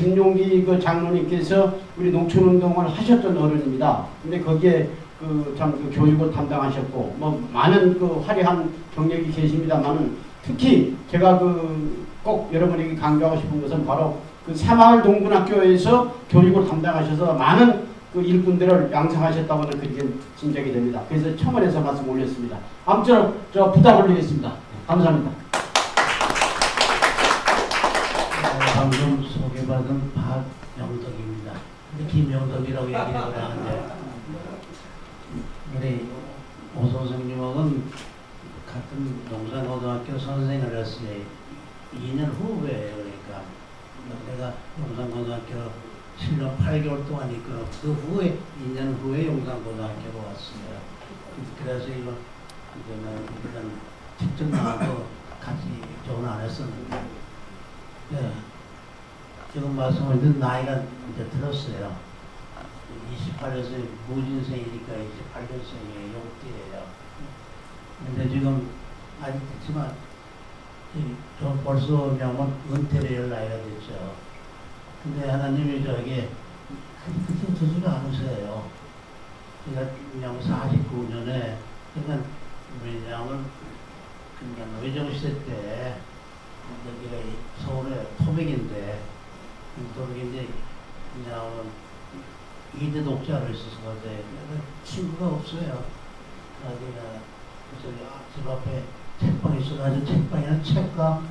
김용기 그 장로님께서 우리 농촌운동을 하셨던 어른입니다. 근데 거기에 그 교육을 담당하셨고 뭐 많은 그 화려한 경력이 계십니다만은 특히 제가 꼭 여러분에게 강조하고 싶은 것은 바로 그 새마을 동군학교에서 교육을 담당하셔서 많은 그 일꾼들을 양성하셨다고는 그렇게 짐작이 됩니다. 그래서 청원에서 말씀 올렸습니다. 아무쪼록 저 부탁 올리겠습니다. 감사합니다. 방금 소개받은 박영덕입니다. 근데 김영덕이라고 얘기를 하는데 우리 오소성님하고는 같은 용산고등학교 선생을 했어요. 2년 후배예요. 그러니까 내가 용산고등학교 7년 8개월 동안 있고 그 후에 2년 후에 용산고등학교로 왔어요. 그래서 이거 이제는 직접 나와도 같이 조언 안 했었는데 네. 지금 말씀하신 나이가 이제 들었어요. 28에서 무진생이니까 28년생이에요. 용띠예요. 근데 지금 아직 됐지만 저 벌써 그냥 은퇴를 할 나이가 됐죠. 근데 하나님이 저에게 그렇게 두지도 않으세요. 제가 그냥 49년에 그러니까 왜냐하면 그냥 외정시대 때 여기가 서울의 토백인데 토백인데 그냥 이대 독자로 있어서 친구가 없어요. 그래서 집 앞에 책방이 있어가지고 책방이나 책과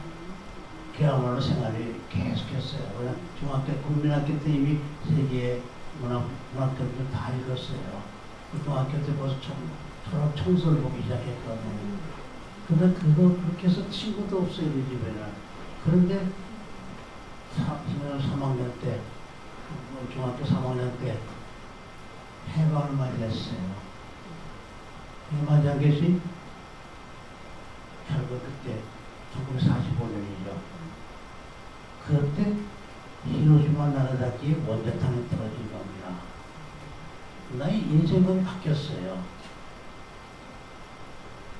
그야말로 생활이 계속했어요. 그냥 중학교, 국민학교 때 이미 세계 문학교들 다 읽었어요. 중학교 때 벌써 철학 청소를 보기 시작했거든요. 근데 그렇게 해서 친구도 없어요, 우리 집에는. 그런데 3학년 때, 중학교 3학년 때 해방을 맞이했어요. 맞이한 것이 결국 그때 1945년이죠. 그때 히로시마 나가사키의 원자탄이 떨어진 겁니다. 나의 인생은 바뀌었어요.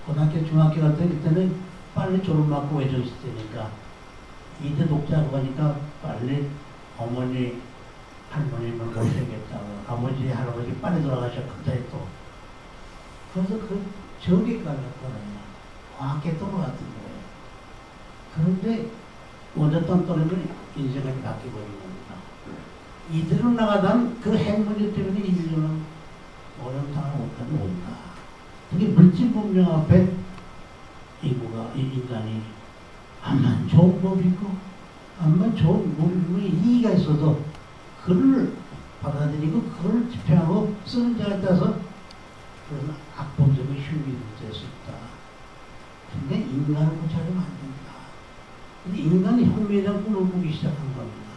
고등학교, 중학교 갈 때는 빨리 졸업받고 외정시대니까 이대 독자고 하니까 빨리 어머니, 할머님을 모셔야겠다고 아버지, 할아버지 빨리 돌아가셨거든요. 또. 그래서 저기 가렸거든요. 과학계 넘어갔던 거예요. 그런데 원자탄 떨어지면 인생이 바뀌어버린 겁니다. 이대로 나가다는 그 핵문제 때문에 인류는 오염탕을 못하면 온다. 그게 물질 문명 앞에 인간이 암만 좋은 법이 있고 암만 좋은 문명의 이의가 있어도 그를 받아들이고 그를 집행하고 쓰는 자에 따라서 그런 악범적인 흉기를 될 수 있다. 근데 인간을 고쳐하면 안 된다. 근데 인간이 혁명적 꿈을 꾸기 시작한 겁니다.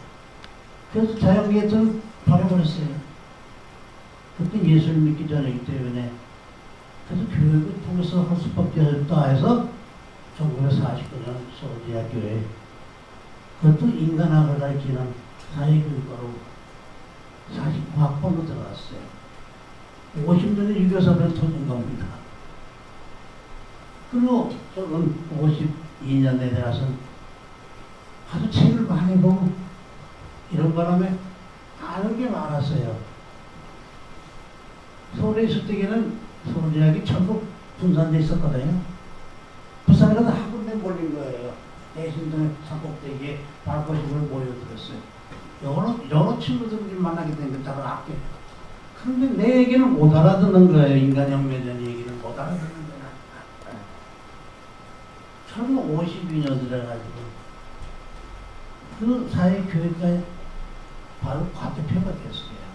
그래서 자연계에서는 버려버렸어요. 그때 예수를 믿기 전이기 때문에 그래서 교육을 통해서 할 수밖에 없다 해서 1949년 서울대학교에 그것도 인간학을 가르치는 사회교육과로 49학번으로 들어갔어요. 50년의 유교사를 터진 겁니다. 그리고 저는 52년에 들어서 아주 책을 많이 보고 이런 바람에 아는 게 많았어요. 서울에 있을 때에는 서울대학이 전부 분산돼 있었거든요. 부산에 가서 한 군데 몰린 거예요. 대신동의 산꼭대기에 발버둥을 모여들었어요. 여러 친구들을 만나게 된 것처럼 아껴. 그런데 내 얘기는 못 알아듣는 거예요. 인간혁명전 얘기를 못 알아듣는 거야. 1952년 들어가지고 그 사회교육과에 바로 과대표가 됐어요.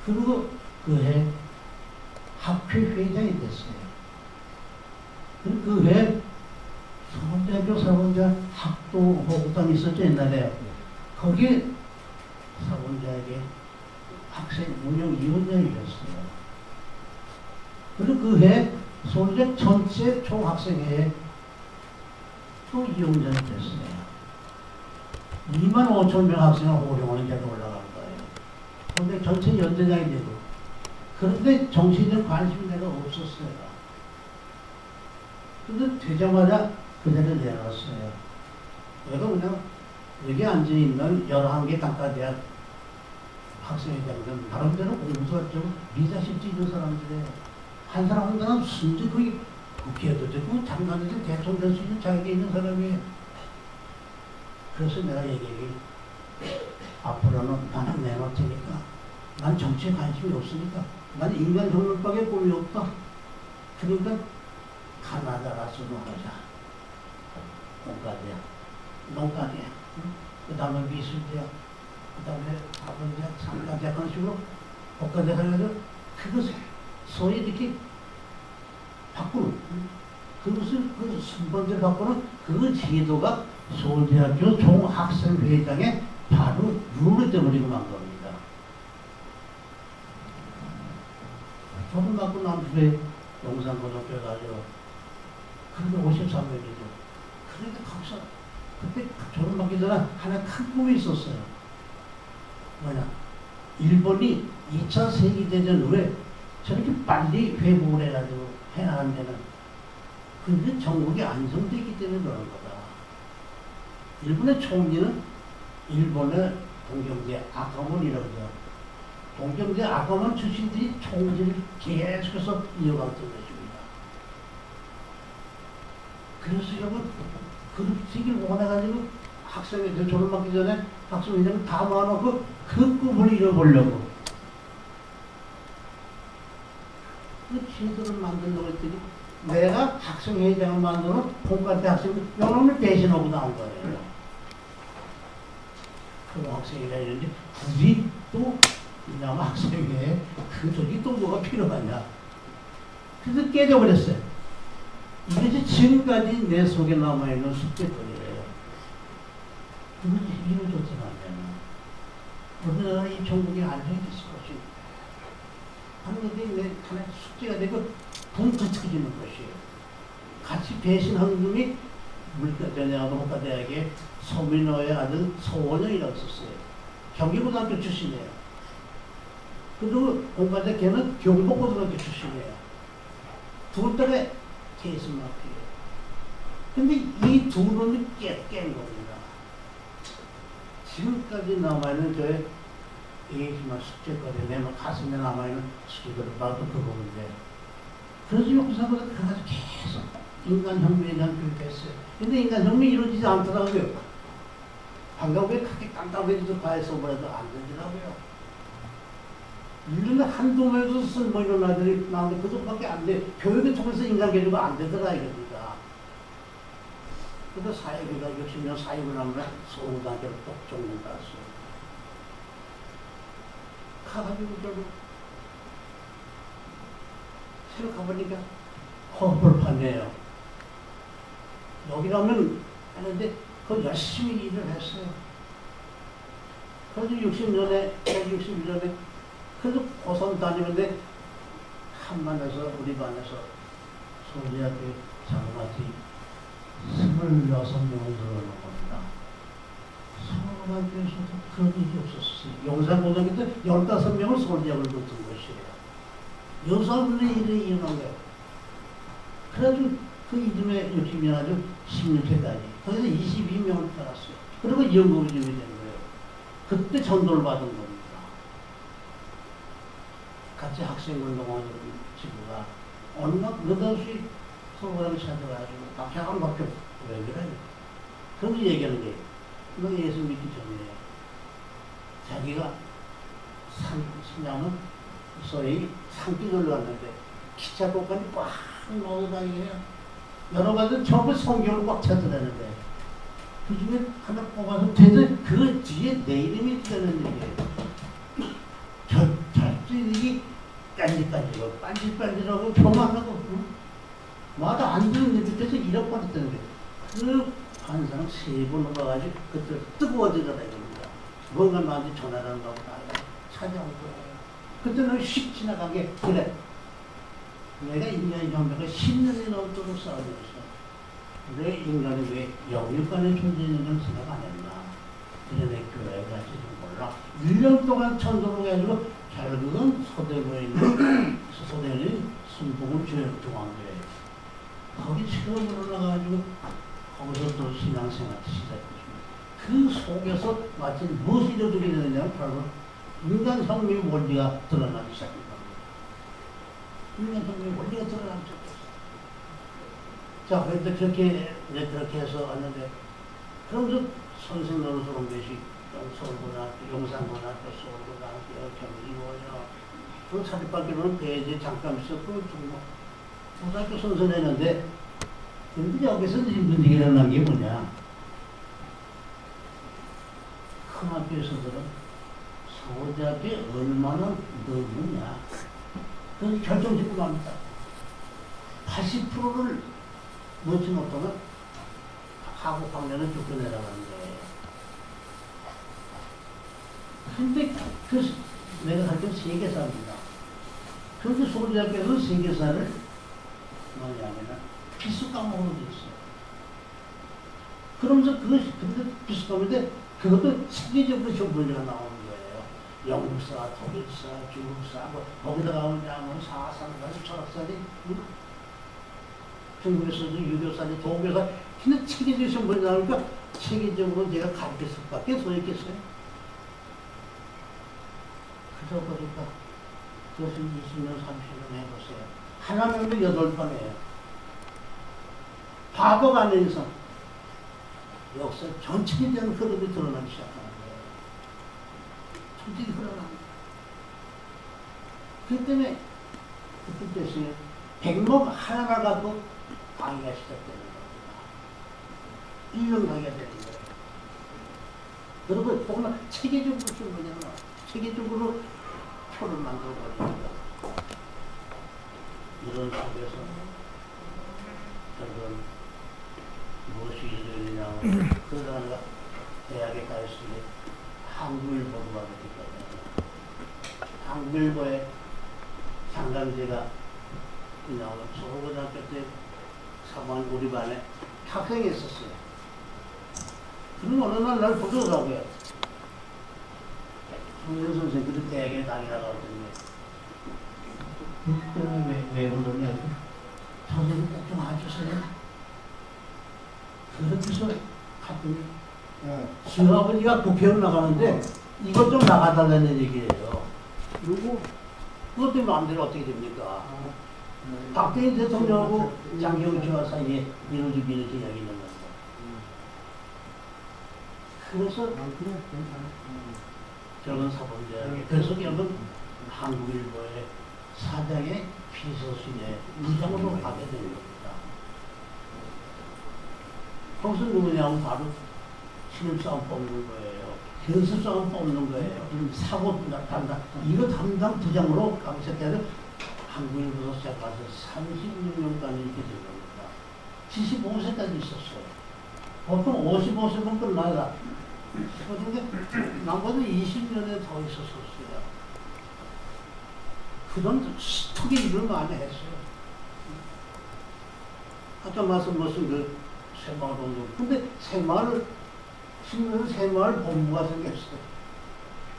그리고 그해 학회 회장이 됐어요. 그 해 서울대학교 사범자 학도 호구단이 있었죠, 옛날에. 거기에 사범자에게 학생 운영위원장이었어요. 그리고 그 해 서울대 전체 총학생회에 또 위원장이 됐어요. 25,000명 학생을 호령하는 자리에 올라간 거예요. 그런데 전체 연대장이 되고. 그런데 정치적 관심대가 없었어요. 근데 되자마자 그 자리에 내려갔어요. 내가 그냥 여기 앉아있는 11개 단과대학 학생회장들 나름대로 공부가 좀 리더십 있는 사람들이에요. 한 사람 한 사람 순전히 거기 국회에도 되고 장관도 되고 대통령 될 수 있는 자격이 있는 사람이에요. 그래서 내가 얘기해 앞으로는 나는 내놓을 테니까 난 정치에 관심이 없으니까 난 인간혁명밖에 꿈이 없다. 그러니까 가나다 가서 놀아자. 공과대학, 농과대학, 그 다음에 미술대학, 그 다음에 아버지대학, 상가대학 그런 식으로 국가대학 해가지고 그것을 소위 이렇게 바꾸는 그것을 그 순번대로 바꾸는 그 제도가 서울대학교 종학생회장의 바로 룰을 때문에 만 겁니다. 조금 갖고 난 후에 용산고등학교 가지고 그런데 53명이죠. 그런데 거기서 그때 졸업하기 전에 하나 큰 꿈이 있었어요. 뭐냐? 일본이 2차 세계대전 후에 저렇게 빨리 회복을 해가지고 해나가는 데는 그게 전국이 안정되기 때문에 그런 거다. 일본의 총리는 일본의 동경대 아카몬이라고 해요. 동경대 아카몬 출신들이 총리를 계속해서 이어갔던 것입니다. 그래서 여러분 그렇게 되길 원해가지고 학생회장 졸업하기 전에 학생회장을 다 모아놓고 그 꿈을 이뤄보려고 그 제도를 만들려고 했더니 내가 학생회장을 만드는 본과대 학생들 영혼을 대신하고 나온 거예요. 그 학생회장이었는데 굳이 또 그냥 학생회에 그 저기 또 뭐가 필요하냐. 그래서 깨져버렸어요. 이것이 지금까지 내 속에 남아있는 숙제들이에요. 그것이 이루어졌지는 않잖아. 우리나라 이 전국에 안정이 됐을 것입니다. 하는 것이 내 하나의 숙제가 되고 붕 터뜨리는 것이에요. 같이 배신한 놈이 물가대학하고 목가대학에 서민호의 아들 서원영이라고 썼어요. 경기고등학교 출신이에요. 그리고 공과대 걔는 경복고등학교 출신이에요. 둘 다에 케이스 마피예요. 근데 이 두 놈이 깬 겁니다. 지금까지 남아있는 저의 얘기지만 숙제거리, 내 가슴에 남아있는 숙제거리, 나도 그거인데. 그래서 역사보다 그래가지고 계속 인간혁명에 대한 교육을 했어요. 근데 인간혁명이 이루어지지 않더라고요. 한가구에 크게 깜깜해지도 과외 써버려도 안 되더라고요. 1년에 한두 명에서 쓸모 있는 아들이 나오는데 그 정도밖에 안 돼. 교육을 통해서 인간 교육가 안 되더라 이겁니다. 그래서 사회교육 60년 사회를 하면 서울고등학교를 또 종료 따랐어요. 가가지고 저도 새로 가보니까 험불판이에요. 여기라면 하는데 그 열심히 일을 했어요. 그래서 60년에 61년에 그래도 고선 다니는데 한반에서 우리 반에서 서울대학교 장학이 26명을 들어오는 겁니다. 서울대학교에서도 그런 일이 없었어요. 용산고등학교 때 15명을 서울대학을 붙은 것이에요. 여성분의 일이 일어난 거예요. 그래가지고 그 이듬해 60년 아주 16회까지 거기서 22명을 따랐어요. 그리고 연구위원이 된 거예요. 그때 전도를 받은 겁니다. 같이 학생운동하는 친구가 어느 날 느닷없이 서울을 찾아가지고 박혀간 박혀 왜 그래? 그러면서 얘기하는 게 너 예수 믿기 전에 자기가 신장은 소위 산길을 갔는데 기차 곳간이 꽉 넣어다니게요. 여러 가지 전부 성경을 꽉 찾아다니는데 그 중에 하나 뽑아서 대체 그 뒤에 내 이름이 뜨는 얘기예요. 절절히 깐지깐지고 빤질빤질하고 교만하고 말도 안 듣는 데 밑에서 잃어버렸다는 거예요. 그 환상 3번 넘어가지고 그때 뜨거워지더라 이겁니다. 뭔가 나한테 전화를 한다고 찾아온 거예요. 그때는 휙 지나간 게 그래. 내가 인간의 혁명을 10년이 넘도록 싸워줬어. 내 인간이 왜 영육간의 존재인지는 생각 안 했나. 그래 내 교회가 지금 몰라. 1년 동안 천도로 해가지고 결국은 서대구에 있는 소대는 순복을 중앙교회 거기 처음 올라가가지고 거기서 또 신앙생활 시작했습니다. 그 속에서 마치 무엇이 이루어지게 되느냐면 바로 인간 혁명의 원리가 드러나기 시작합니다. 인간 혁명의 원리가 드러나기 시작했어요. 자, 그런데 그렇게 해서 왔는데, 그럼 선생 노릇을 온 것이 서울고등학교, 용산고등학교, 서울고등학교, 경기고요. 그 사립학교는 배제 잠깐 있었고, 고등학교 선생했는데, 근데 여기서 문제가 일어난 게 뭐냐? 큰 학교에서들은 서울대학교에 얼마나 넣느냐? 그 결정짓고 합니다. 80%를 넣지 못하면 하고 방면은 쫓겨내라는 거예요. 근데 내가 가르친 세계사입니다. 그런데 서울대학교에서 세계사를 뭐냐면 필수 과목으로 되어 있어요. 그러면서 그것이 근데 필수 과목인데 그것도 세계적으로 시험 문제가 나오는 거예요. 영국사, 독일사, 중국사, 거기다가 오면 사상사, 철학사니, 중국에서도 유교사니, 도교사, 근데 세계적으로 시험 문제 나오니까 세계적으로 내가 가르칠 수밖에 더 있겠어요. 그러다 보니까 그것을 20년, 30년 해보세요. 하나님도 8번이에요. 바보가 아닌 이상 역사 전체에 대한 흐름이 드러나기 시작하는 거예요. 전체가 드러납니다. 그 때문에 그때 됐어요. 백목 하나만 갖고 강의가 시작되는 겁니다. 1년 강의가 되는 거예요. 그리고 정말 체계적으로 충분히 나와. 체계적으로 표를 만들어 버리니까 이런 속에서 저는 무엇이 이루어지냐 그러다가 대학에 가 있으니 한국일보가 됐거든요. 한국일보에 상담제가 나오는 서울고등학교 때 3반 우리 반에 학생이 있었어요. 그럼 어느 날 보더라고요. 홍현 선생 그때 대학에 다니다가 그때는 왜 그러냐? 선생님 꼭 좀 와주세요. 그렇게 해서 갔더니 시어머니가 국회의원 나가는데 이것 좀 나가달라는 얘기예요. 그리고 그것 때문에 마음대로 어떻게 됩니까? 박정희 대통령하고 장경지와 사이에 이루어지기는 이야기 있는 겁니다. 그래서 저는 사범대학에 그래서 결국 한국일보의 사장의 비서실에 부장으로 가게 된 겁니다. 거기서 누구냐면 바로 신입사원 뽑는 거예요. 교수사원 뽑는 거예요. 사고 담당, 이거 담당 부장으로 가기 시작해서 한국일보에서 시작해서 36년간 이렇게 된 겁니다. 75세까지 있었어요. 보통 55세면 끝나야. 그런데 남보다 20년에 더 있었었어요. 그런 스토리 일을 많이 했어요. 아까 말씀하신 그 새마을운동. 근데 새마을, 신문 새마을 본부가 생겼어요.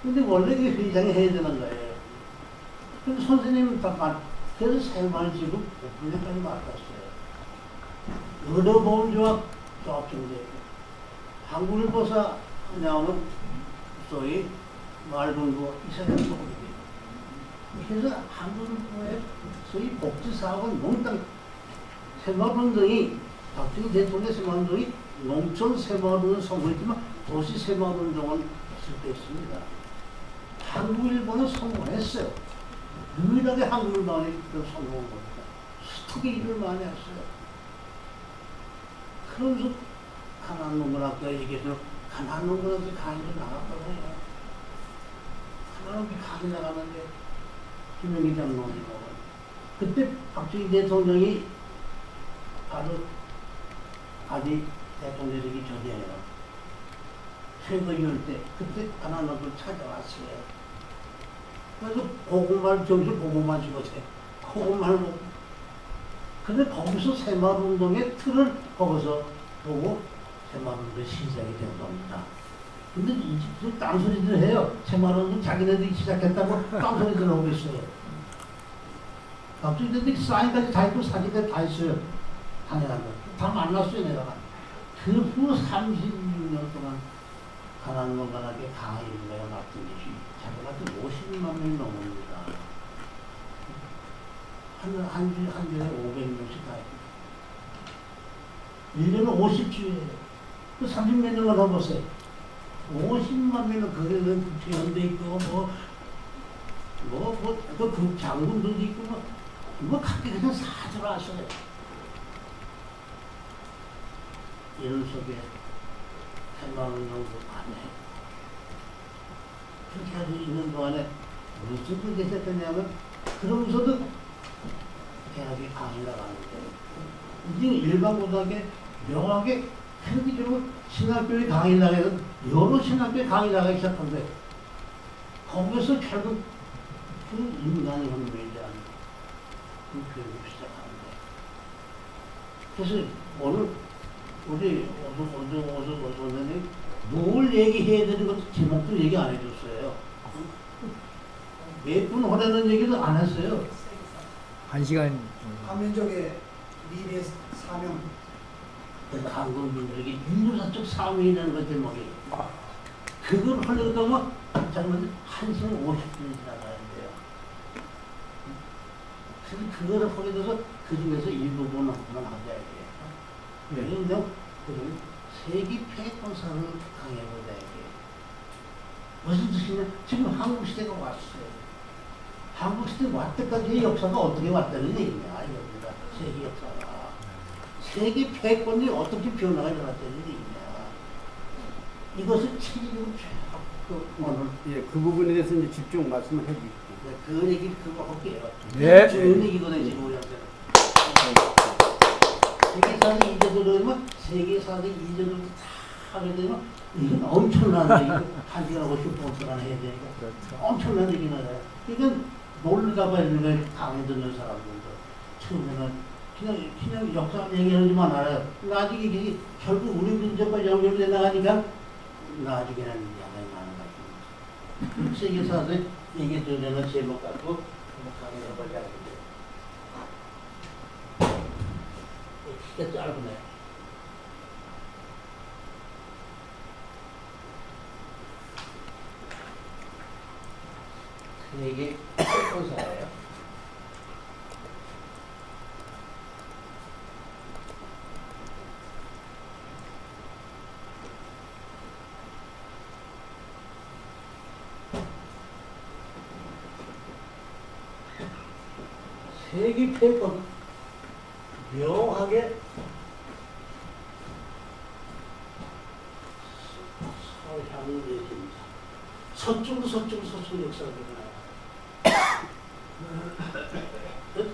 근데 원래 그 회장이 해야 되는 거예요. 근데 선생님은 다 그래서 새마을 지금 5분까지 맡았어요. 의료보험조합 조합총재. 한국일보사 나오는 소위 마을본부 이사장이 소속이에요. 그래서 한국의 소위 복지사업은 농땅 새마을운동이 박정희 대통령의 새마을운동이 농촌 새마을운동을 성공했지만 도시 새마을운동은 실패했습니다. 한국일보는 성공했어요. 유일하게 한국일보는 성공한 겁니다. 스토리 일을 많이 했어요. 그러면서 가난농문학과 얘기해서 가난농문학교 강의도 나갔거든요. 가난농문학교 강의 나가는데 김영기 장로님하고 그때 박정희 대통령이 바로 아직 대통령 되기 전이에요. 최고위원 때 그때 가난농문학교 찾아왔어요. 그래서 그것만 정신 그것만 집었어요. 그것만 먹고 근데 거기서 새마을운동의 틀을 거기서 보고 새마을운동의 시작이 된 겁니다. 근데 이제 딴소리들 해요. 새마을운동 자기네들이 시작했다고 딴소리들 하고 있어요. 갑자기 근데 사인까지 다 있고 사진까지 다 있어요. 당연한 거. 다 만났어요, 내가. 그 후 36년 동안 가난 건강하게 강한 인류가 맡은 것이 자그마치 50만 명이 넘습니다. 한 주에 500명씩 다 있고 1년은 50주예요. 그 30몇 년을 넘었어요. 50만 명은 거기는 국회의원도 있고 그 장군들도 있고 각기 그냥 다 들어왔어요. 이런 속에 100만 원 정도 안 해. 그렇게 하고 있는 동안에 무슨 그게 됐냐면 그러면서도 대학이 강의 나가는데 이제 일반 고등학교 명확하게 헬기적으로 신학교에 강의 나가서 여러 신학교에 강의 나가기 시작한데 거기서 결국 그 인간의 혁명에 대한 그 교육을 시작하는데 그래서 오늘 우리 어느 뭘 얘기해야 되는 것도 제목도 얘기 안 해줬어요. 몇 분 하라는 얘기도 안 했어요. 1시간. 한민족의 미래 사명. 한국 민족의 인류사적 사명이라는 것 제목이. 그걸 하려고 하면 잠깐만 1시간 50분이 지나가야 돼요. 그래서 그거를 하게 돼서 그 중에서 일부분만 하셔야 돼요. 왜냐면 그걸 세계 패권사를 강해보자 이게. 무슨 뜻이냐? 지금 한국 시대가 왔어요. 한국 시대 왔때까지의 역사가 어떻게 왔다는 얘기냐, 여기가 세계 역사가. 세계 패권이 어떻게 변화가 일어났다는 얘기냐. 이것을 체계적으로 오늘 그 부분에 대해서 이제 집중 말씀을 해주십시오. 그 얘기 그거 할게요. 네. 좋은 얘기거든요, 지금 우리한테. 세계사를 이전으로 되면 세계사를 이전으로 다 하게 되면 이건 엄청난 얘기고 1시간 50분 동안 해야 되니까 그렇죠. 엄청난 얘기는 해요. 이건 놀다가 이런 강의 듣는 사람들도 처음에는 그냥 역사 얘기하지만 알아요. 나중에 이게 결국 우리 민족과 연결돼 나가니까 나중에는 양이 많은 것 같습니다. 세계사를 얘기 드리는 제목 갖고 한번 강의 해보자. 진짜 짧네. 이게 패권사예요. 세계 패권 묘하게 서향을 내줍니다. 서쪽으로 역사가 일어나요.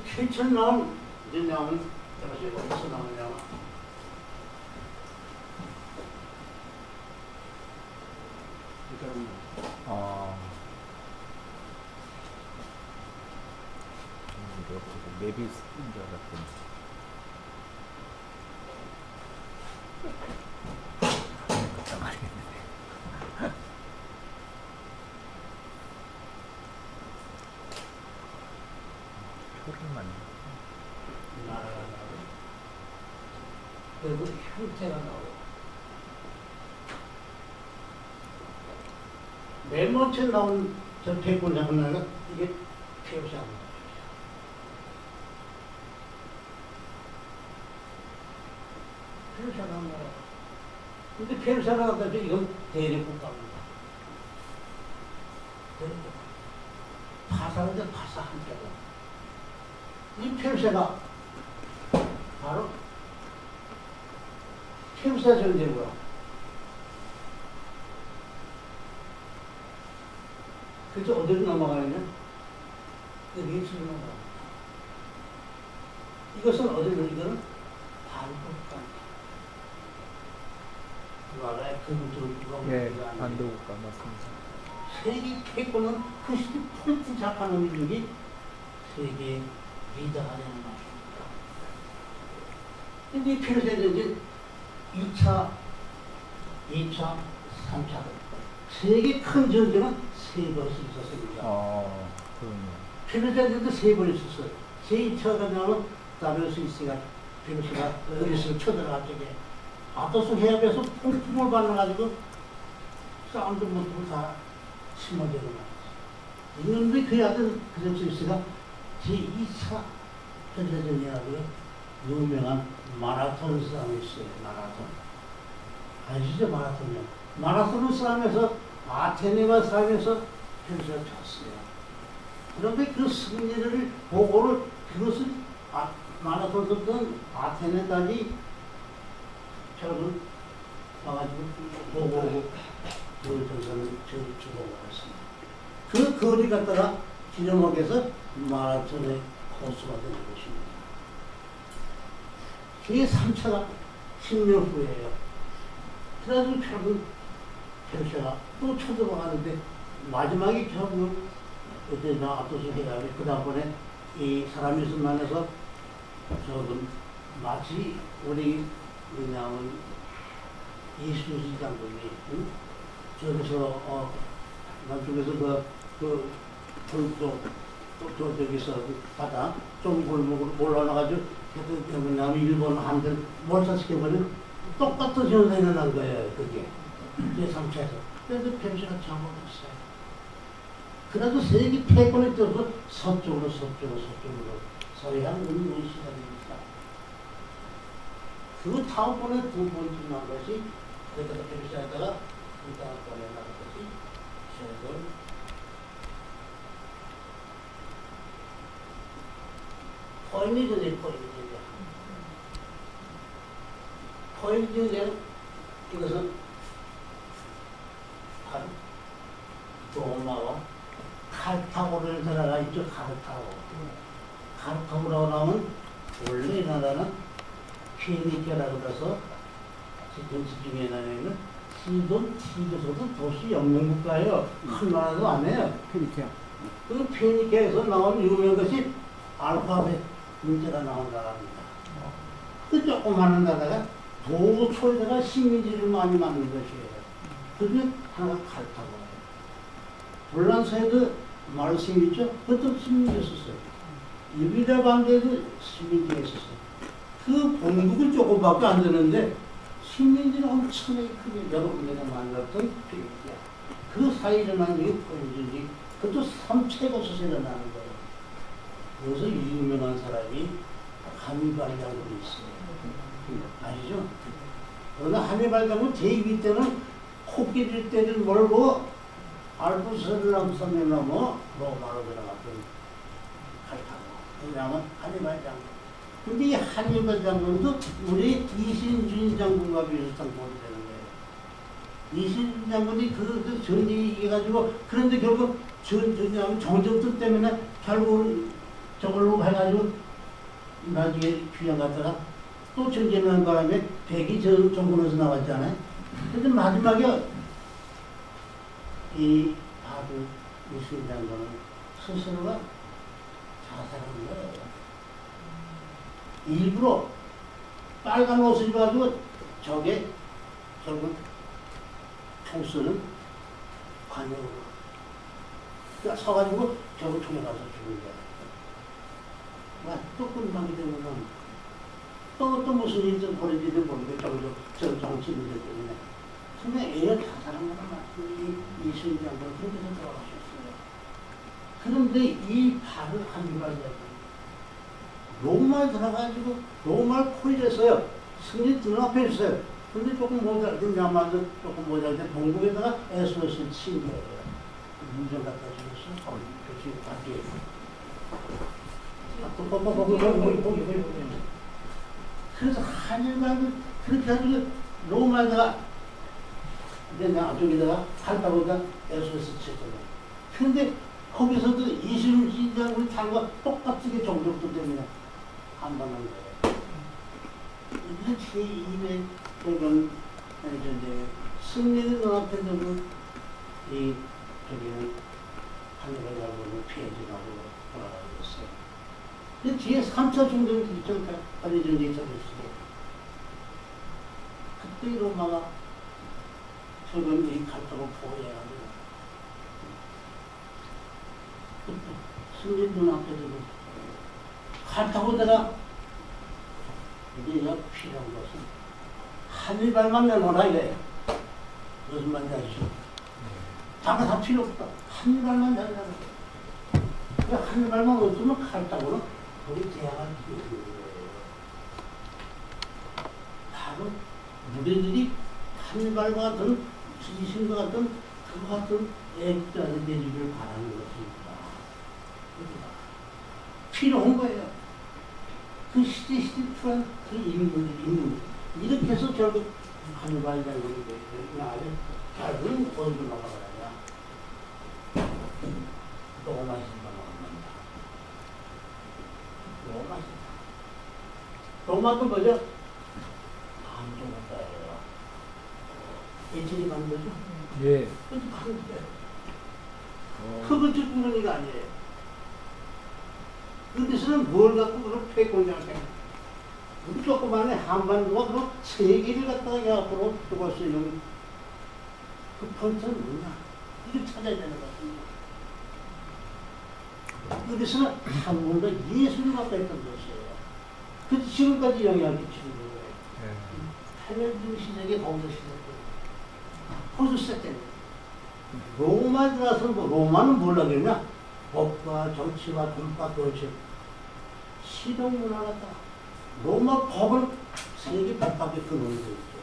쾌천 나온 이제 나오는 어디서 나오냐? 메비우스인 줄 알았더니. 깜짝 말이겠는데. 표를 만들. 나라가 나오고 그리고 형태가 나오고 맨 먼저 나온 저 패권 장면은 이게 표시합니다. 페르시아가 나라. 근데 페르시아가 나서 이건 대립국가입니다. 대립국가. 파사인데 파사 한자가. 이 페르시아가 바로 페르시아 전쟁이고요. 그래서 어디로 넘어가느냐? 리스로 넘어갑니다. 이것은 어디로 이거는 반국가입니다. 나라의 근두가 예, 반도국가 맞습니다. 세계 패권은 그 시대 폴트 잡하는 민족이 세계 리더가 되는 것입니다. 근데 이 페르시아 전쟁 2차, 3차 세계 큰 전쟁은 3번씩 있었습니다. 그럼요. 페르시아 전쟁도 3번 있었어요. 제2차가 나오면 다리우스가 페르시아가 그리스를 쳐들어갔죠. 아토스 해협에서 폭풍을 만나가지고 싸움도 못하고 다 심어대고 말이지. 이놈의 그 아들 그레스가 제2차 전쟁이라고 유명한 마라톤 싸움이 있어요. 마라톤. 아시죠? 마라톤이요. 마라톤 싸움에서 아테네와 싸움에서 펜스가 졌어요. 그런데 그 승리를 보고를 그것을 마라톤 썼던 아테네까지 결국 와가지고 보고하고 그 전선을 주고받았습니다. 그 거리 갖다가 기념하게서 마라톤의 코스가 되는 것입니다. 그게 3차가 10년 후에요. 그래가지고 결국 펜스가 또 쳐들어가는데 마지막에 결국 그때 나 앞서서 해가지고 그 다음번에 이 사람이 만나서 저는 마치 우리 뭐냐면 이순신 장군이 응? 저기서 남쪽에서 저기서 바다 좀 골목으로 올라가가지고 뭐냐면 일본 함들 몰살시켜버린 똑같은 현상이 일어난 거예요. 그게 제3차에서. 그래서 펜시가 잡아갔어요. 그래도 세계 패권에 떠서 서쪽으로 서해안 운동이 시작됩니다. 그 다음번에 두 번째 난 것이 그때가 펜시하다가 그 다음번에 난 것이 최근 포인트 전쟁 이것은 바로 로마와 카르타고를 들어가 있죠. 카르타고라고 나오면 원래 이 나라는 피니케라고 해서 지중해 나라에는 시돈, 티베소도 도시 영명국가예요. 큰 나라도 아니에요. 그러니까 그 피니케에서 나온 유명한 것이 알파벳 문자가 나온 나라입니다. 그 조그마한 나라가 도초에다가 식민지를 많이 만든 것이에요. 그게 하나가 카르타고예요. 불란서에도 말씀이 있죠? 그것도 식민지였었어요. 이비다 반대도 식민지였었어요. 그 본국은 조금밖에 안 되는데 식민지는 엄청나게 크게 여러 군데가 만들었던 비극이야. 그 사이에 일어난 게 포인트지. 그것도 3채고서 일어나는 거예요. 여기서 유명한 사람이 하니발 장군이 있어요. 아시죠? 그러나 하니발 장군 제2위 때는 코끼리 떼를 몰고 알프스를 넘어 로마로 들어갔던 칼타고. 왜냐하면 하니발 장군. 근데 이 하니발 장군도 우리 이신준 장군과 비슷한 꼴이 되는 거예요. 이신준 장군이 그 전쟁이 이겨가지고 그런데 결국 전쟁하면 정전투 때문에 결국 저걸로 해가지고 나중에 귀양 갔다가 또 전쟁하는 바람에 백이 정권에서 나왔잖아요. 근데 마지막에 이 바보 이순신 장군은 스스로가 자살한 거예요. 일부러 빨간 옷을 입어가지고 저게 결국 총 쏘는 관용으로 그러니까 서가지고 저거 총에 가서 죽은 거예요. 또 금방이 되면은 또 무슨 일이 좀 벌어지든 모르겠 저 정치인들 때문에. 근데 애가 자살한 거는 맞지. 이순신 장군 그렇게 해서 돌아가셨어요. 그런데 이 발을 한발 잡고 로마에 들어가지고 로마를 포위했어요. 승리 눈앞에 있어요. 근데 조금 모자랄 야마도 조금 모자랄 때 동국에다가 SOS를 친 거예요. 문전 갖다 주면서 교수님 바뀌어요. 그래서 한일간을 그렇게 해가지고 로마에다가 내 나중에다가 갈다보다 SOS 쳤거든요. 근데 거기서도 이순신 장군이 탄과 똑같이 종족도 때문에 안 받는 거예요. 이게 제2의 그런 승리는 눈앞에 두고 이 저기는 하늘을 잡으면 피해지라고 돌아가고 있어요. 근데 뒤에 3차 중전이 있죠. 빨리 전쟁이 있었어요. 그때 로마가 저건 이 갈등을 보호해야 합니다. 승리 눈앞에 두고 갈타고다가 이제 필요한 것은 하늘발만 내놓으라 이거예요. 무슨 말인지 아시죠? 다가 다 필요 없다. 한 발만 달라고. 한 발만 없으면 칼따구는 거기 제약을 필요 없는 거예요. 바로 무대들이 한 발과 같은 지신과 같은 그 같은 애국자를 내주기를 바라는 것입니다. 필요한 거예요. 그 시대 투한 그 인물 이렇게 해서 결국 한 발이 되는 거예요. 아주 결국은 어디로 넘어가냐. 로마 신방 넘어간다. 로마 신방. 로마도 뭐죠? 한쪽 국가예요. 예전이 간 거죠? 예. 그것도 간 거예요. 그것 듣는 얘기가 아니에요. 그데서는 뭘 갖고 그런 패권장을 해? 우리 조그만에 한반도가 그럼 세계를 갖다가 앞으로 두었어요. 여기. 그 펀트는 뭐냐? 이걸 찾아야 되는 것입니다. 그래서는 한국과 예술을 갖다 했던 것이에요. 그 지금까지 영향을 끼치는 거예요. 팔년중 시대에 거기서 시작돼요. 거기서 시작되는 거예요. 로마에 들어와서 뭐 로마는 뭘 하겠냐? 법과 정치와 돈과 도시 실용문화 같다. 로마 법을 세계 법밖에 근원이 되어 있죠.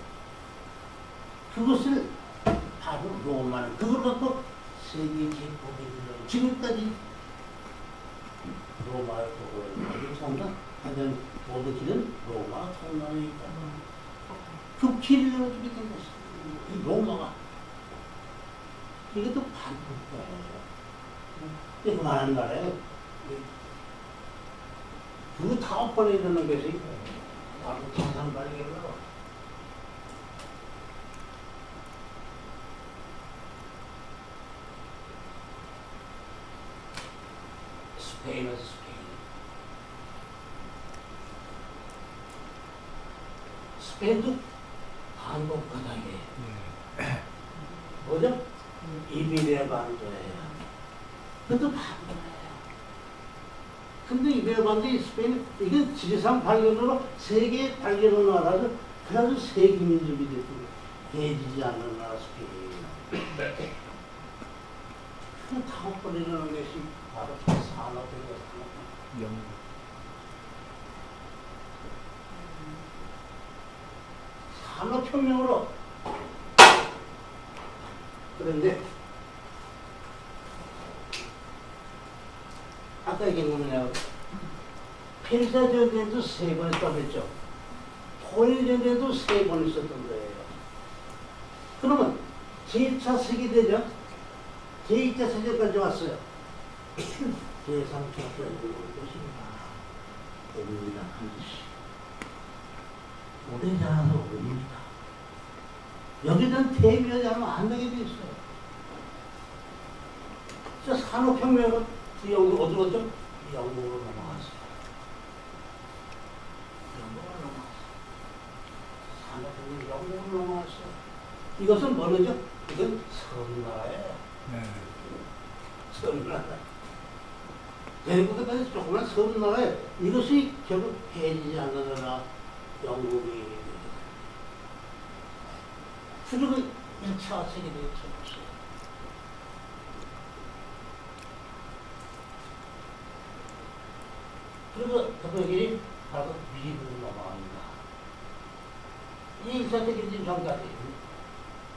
그것을 바로 로마는 그걸 갖고 세계 제법이 지금까지 로마의 법을 가지고 산다. 하여튼 모든 길은 로마 통로에 있다. 그 길을 열어주게 된 것이 이 로마가 이것도 반국가예요. 그만한 나라에 그거 다 엎어내려는 것이 바로 정상발이라고. 스페인은 스페인도 반국가다예요. 뭐죠? 이비리아 반도예요. 그것도 반도예요. 근데 이비리아 반도의 스페인 이게 지리산 발견으로 세계 발견으로 나라서 그래서 세계 민족이 됐고 해지지 않는 나라 스페인. 그 타워버리라는 것이 바로 산업이었습니다. 영국. 산업혁명으로. 그런데 아까 얘기한 거는 펜사전에도 3번 했다고 했죠. 토일전에도 3번 있었던 거예요. 그러면 제2차 세계대전, 제2차 세계까지 왔어요. 제3차 세계대전 올 것입니다. 옵니다. 반드시. 오래 자라서 옵니다. 여기에 대한 대비하지 않으면 안 되게 돼 있어요. 그래서 산업혁명은 영국 어디로 갔죠? 영국으로 넘어갔어요. 영국으로 넘어갔어요. 산업혁명 영국으로 넘어갔어요. 이것은 뭐죠? 이건 섬나라예요. 섬나라. 대륙까지 조그만 섬나라예요. 이것이 결국 해지지 않는 나라 영국이 그리고 1차 세계대전이 쳐봤어요. 그리고 그들이 바로 미국으로 넘어갑니다. 이 1차 세계대전 전까지,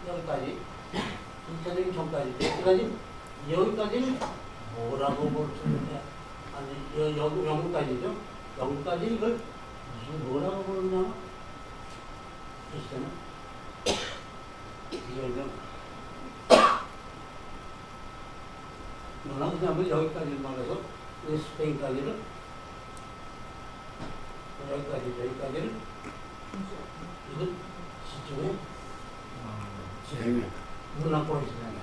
여기까지, 2차 세계대전 전까지, 여기까지는 뭐라고 볼 수 있냐? 아니, 영국까지죠? 영국까지 이걸 무슨 뭐라고 부르냐? 글쎄는 이거는 뭐나 그냥 여기까지 말해서 스페인까지를 여기까지를 이건 지중해 문화권이 있잖아요.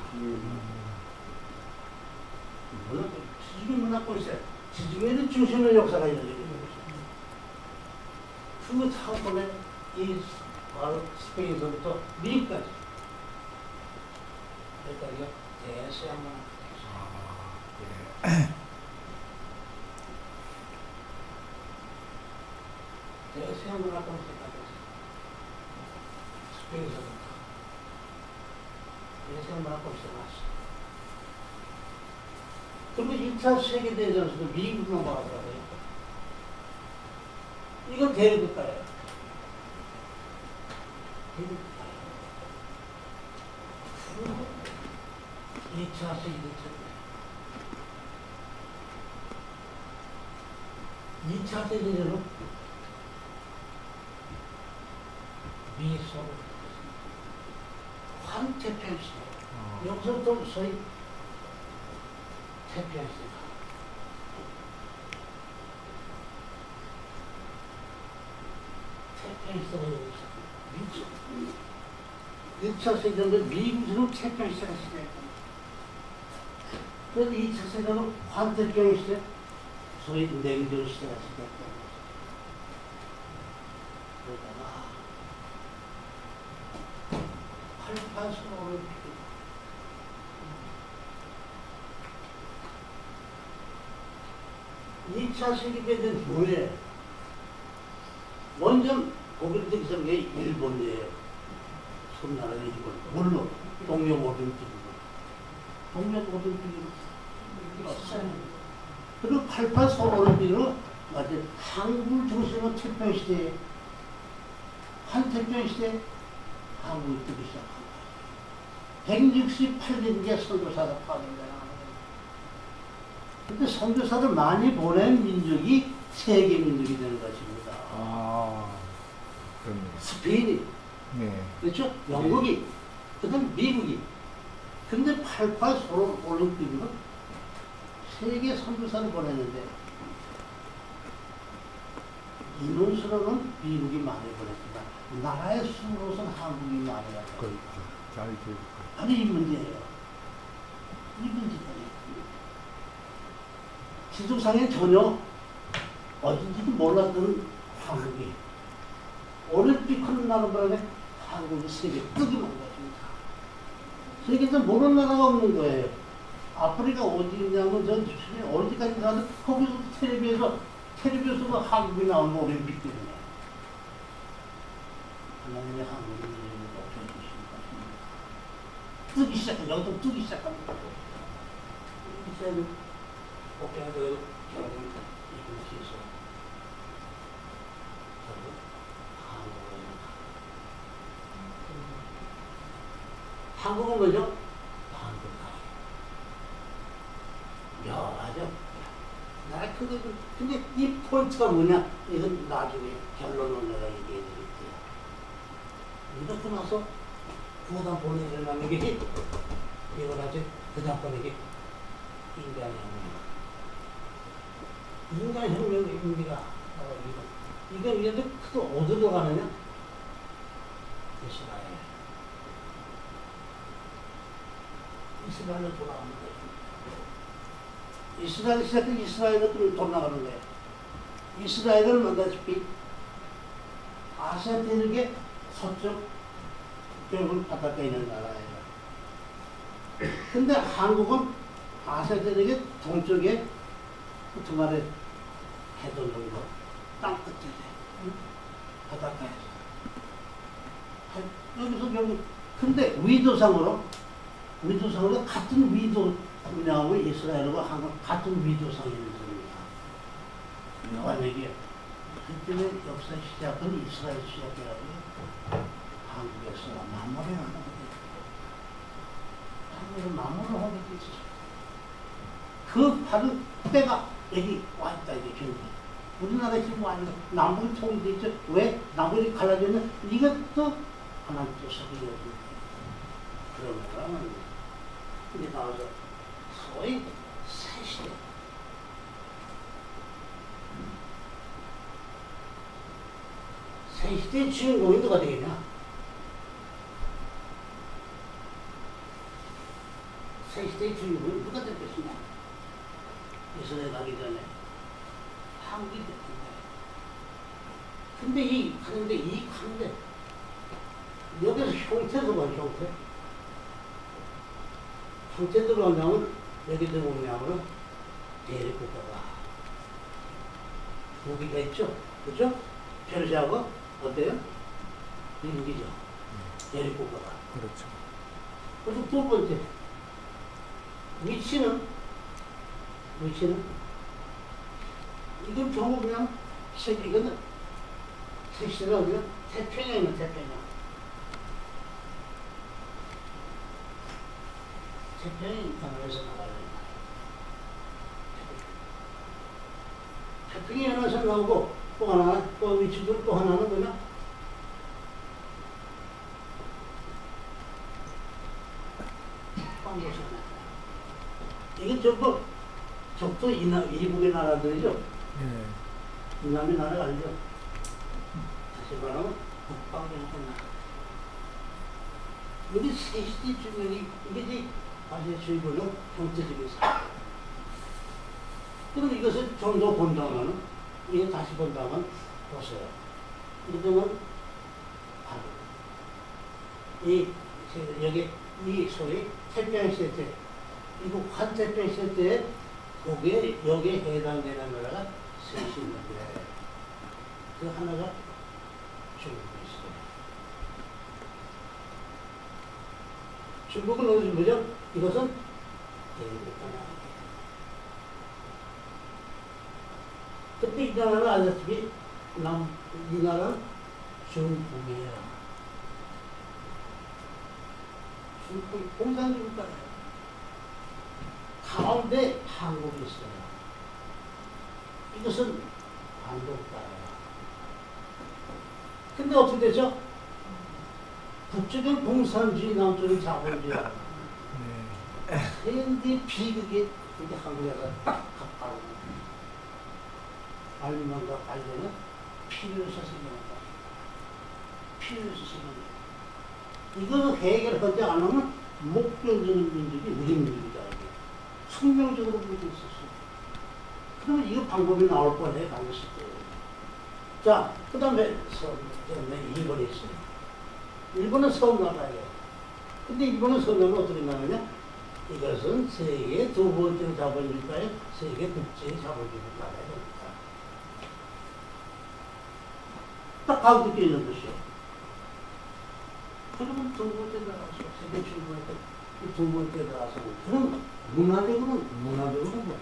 지중해 문화권이 있어요. 지중해는 중심의 역사가 이루어지고 있어요. 그거 사업권에 이 바로 스페인에서부터 미국까지 여기까지가 대서양만 대서양만 하던 때까지 스페인에서부터 대서양만 하고 시작했어요. 1차 세계대전에서도 미국만 막았다고요. 이건 대륙국가예요. 대륙국가예요. 그리고 2차 세계대전 2차 세계대전은 미소를 환태평시 여기서부터 소위 태평시가 태평시가 여기서 1차 세계대전은 미국으로 태평시가 시작했다. 그래서 2차 세계대전은 환태평시 소위 냉전 시대가 시작했다. 그러다가 88수 올림픽 2차 세계대전 후에 먼저 독일 등성에 일본이에요. 섬나라의 일본. 물론 동명 올림픽이고 동명 올림픽으로 왔어요. 그리고 88 서울 올림픽으로 맞아 한국을 중심으로 태평시대에 한태평시대 한국이 뜨기 시작한 거예요. 168개국의 선교사가 파견되는 거예요. 근데 선교사를 많이 보낸 민족이 세계 민족이 되는 것입니다. 아, 그렇네요. 스페인이, 네. 그렇죠? 영국이, 그다음 미국이. 근데 88 서울 올림픽으로 세계 선교사를 보냈는데 인원수로는 미국이 많이 보냈지만 나라의 수로서는 한국이 많이 왔다. 그렇죠. 잘 기억해요. 아니 이 문제예요. 이 문제예요. 지도상에 전혀 어딘지도 몰랐던 한국이 올림픽 하는 나라 바람에 한국이 세계 뜨기만 것입니다. 세계에서 모르는 나라가 없는 거예요. 아프리카 어디 있냐면 전 어디까지 가도 거기서 텔레비에서도 한국이 나오는 올림픽 때문에 하나님의 한국이 없어주신 것입니다. 뜨기 시작한 여기서 뜨기 시작합니다. 이제는 복양도 결국 이곳에서 결국 한국은 뭐죠? 묘하죠. 나라 큰거 근데 이 포인트가 뭐냐? 이건 나중에 결론을 내가 얘기해드릴게요. 이렇게 나서 구단 보내려는 게 이걸 아직 그냥 보내기 인간혁명의 의미가 이거 이게 또 어디로 가느냐? 이스라엘로 돌아가는 거예요. 이스라엘 시작해 이스라엘로 돌아가는 거예요. 이스라엘은 말다시피 아시아 대륙의 서쪽 벽을 바닷가에 있는 나라예요. 근데 한국은 아시아 대륙의 동쪽에 두말의 해도 정도 땅 끝에 바닷가에서 여기서 결국 근데 위도상으로 같은 위도냐고 이스라엘과 한국 같은 위도상에 있는 겁니다. 묘한 얘기예요. 그때는 역사 시작은 이스라엘 시작해가지고 한국에서 마무리를 하는 거예요. 한국에서 마무리를 하게 됐어요. 그 바로 때가 여기 왔다 이게 결국. 우리나라 지금 완전 남북이 통일돼 있죠. 왜 남북이 갈라져 있는 이것도 하나님 뜻이 이루어집니다. 그러면 이제 나와서 소위 새시대. 새시대의 주인공이 누가 되겠냐? 새시대의 주인공이 누가 되겠느냐? 이스라엘 가기 전에 한국이 됐는데 근데 이 가는데 여기서 형태도 봐 형태. 형태대로 하면 여기 들어오냐면 대륙국가가 두 개가 있죠, 그렇죠? 페르시아가 어때요? 미국이죠, 대륙국가가. 그렇죠. 그리고 두 번째 위치는 루치는 이건 전부 그냥 이거는 택시가 어디가 태평양이면 태평양. 태평양 강에서 나가는 태평양에서 나오고 또 하나 또 위치도 또 하나는 뭐냐? 황도선. 이게 전부 적도 이북의 나라들이죠. 예. 이남의 나라가 아니죠. 다시 말하면 북방정권 나라. 여기 셋이 주면이 이게 이제 아시아주의보로 경제적인 사회. 그럼 이것을 좀 더 본다면, 이게 다시 본다면 보세요. 이동은 바로 여기 이 소위 태평양 시대, 이거 환태평양 시대에 거기에 여기에 해당되는 나라가 셋이 있는데 그 하나가 중국이 있어요. 중국은 어디 뭐죠? 이것은 대륙이구나. 근데 이 나라는 알다시피 이 나라는 중국이에요. 중국이 공산주의 나라예요. 가운데 한국이 있어요. 이것은 반도국가예요. 근데 어떻게 되죠? 북쪽은 공산주의, 남쪽은 자본주의. 그런데 비극이 이게 한국에서 딱 가까워. 알리만과 알리는 필요해서 생겨난다. 필요해서 생겨난다. 이거는 해결하지 않으면 목표적인 민족이 우리 민족이다. 숙명적으로 그렇게 있었어. 그러면 이거 방법이 나올 뻔해, 당했을 때. 자, 그 다음에 일본이 있어요. 일본은 서나라예요. 근데 일본은 서나라는 어떻게 나느냐? 이것은 세계 두 번째 자본주의국가에 세계 국제 자본주의국가가 됩니다. 딱 가운데 있는 것이요. 그러면 두 번째 나가서 세계 최고의 두 번째 나가서 그럼 문화적으로는 뭐?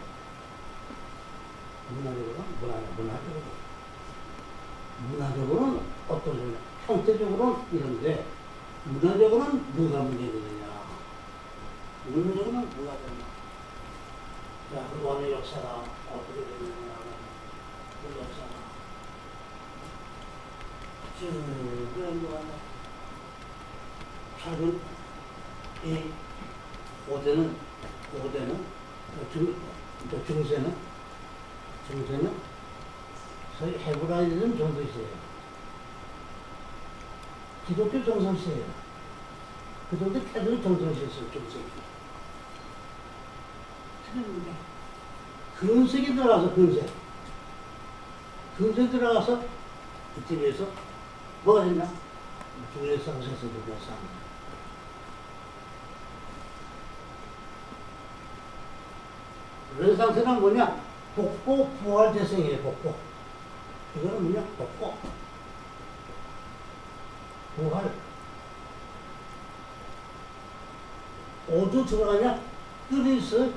문화적으로는 어떤 소리냐? 형태적으로는 이런데 문화적으로는 뭐가 문제되느냐? 문화적으로는 뭐가 되느냐? 자, 그 원의 역사가 어떻게 되느냐? 그 역사가 그런 거 하나. 최근 이 고대는 중세는 소위 헤브라이즘 정도 있어요. 기독교 정성시예요. 그런데 캐톨릭 정성시였어요. 중세기. 그런데 근sek이 들어가서 근세 들어가서 이쪽에서 뭐가 됐나? 르네상스에서 르네상스. 르네상스는 뭐냐? 복고 부활 재생이에요. 복고. 이거는 뭐냐? 복고. 부활. 어디 들어가냐? 그리스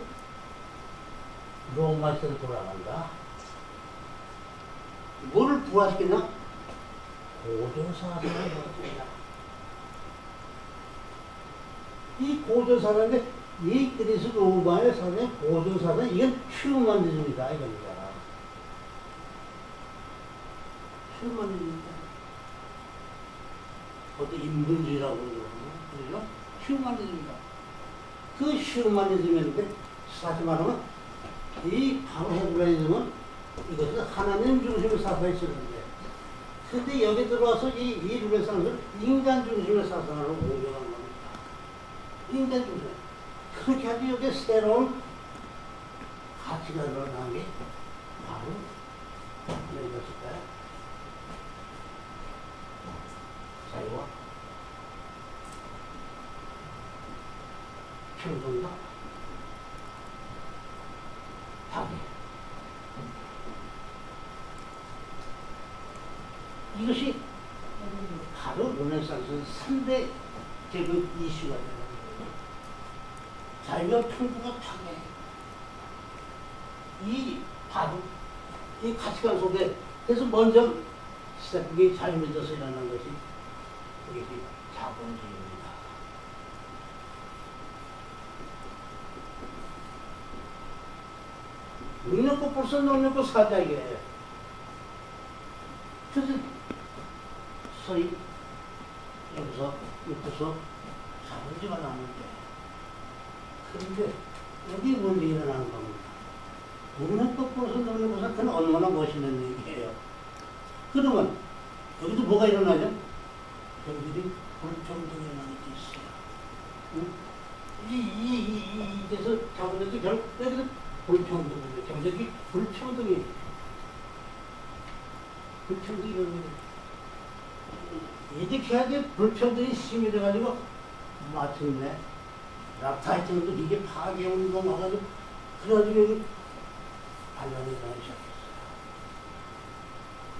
로마 시대로 돌아간다. 뭐를 부활시키냐? 고조사상을 부활시키냐. 이 고조사상인데 이 그리스 로마의 사상의 고조사상 이건 휴머니즘이다 이겁니다. 휴머니즘이다. 그것도 인본주의라고 그러죠. 휴머니즘이다. 그 휴머니즘인데 사실 말하면 이 바로 헤브라이즘은 이것은 하나님 중심의 사상이 있었는데 근데 여기 들어와서 이 르네상스를 인간 중심의 사상으로 옮겨간 겁니다. 인간 중심. 그렇게 하지 여기 새로운 가치가 늘어난 게 바로 무엇일까요? 자유와 평등과 파괴. 이것이 바로 르네상스 3대 제국 이슈가 되는 거예요. 자유와 평등과 파괴. 이 바로 이 가치관 속에 그래서 먼저 시작이 자유민주에서 일어난 것이 이것이 자본주의입니다. 능력고 벌써 능력고 사자 이게. 그래서 소위 여기서 자본주의가 나오는데 그런데 여기 문제 일어나는 겁니다. 능력고 벌써 능력고 사자는 얼마나 멋있는 얘기예요. 그러면 여기도 뭐가 일어나죠? 여기들이 불평등이 일어나는 게 있어요. 응? 이래서 자본주의 결국 여기도 불평등이에요. 경제적인 불평등이 일어나는 거예요. 이렇게 하지 불평등이 심해져가지고 마침내 락타이팅도 이게 파괴운동 와가지고 그래가지고 여기 반란이 일어나기 시작했어요.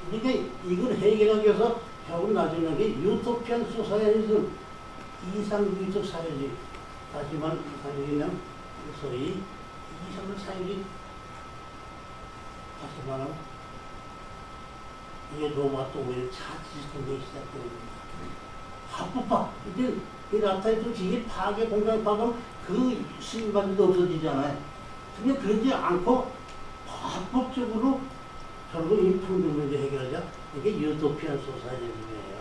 그러니까 이걸 해결하기 위해서 결국 나중에 유토피안 소사이어리즘 이상주의적 사회주의 다시 말하면 이상주의는 소위 이상적 사회주의 다시 말하면 이게 로마 또 왜 차치스톤이 시작됩니다. 합법화 이제 이 락타이트 이게 파괴 공간에 파괴하면 그 신반도 없어지잖아요. 근데 그러지 않고 합법적으로 결국 이 평등 문제 해결하자. 이게 유토피안 소사이어리즘이에요.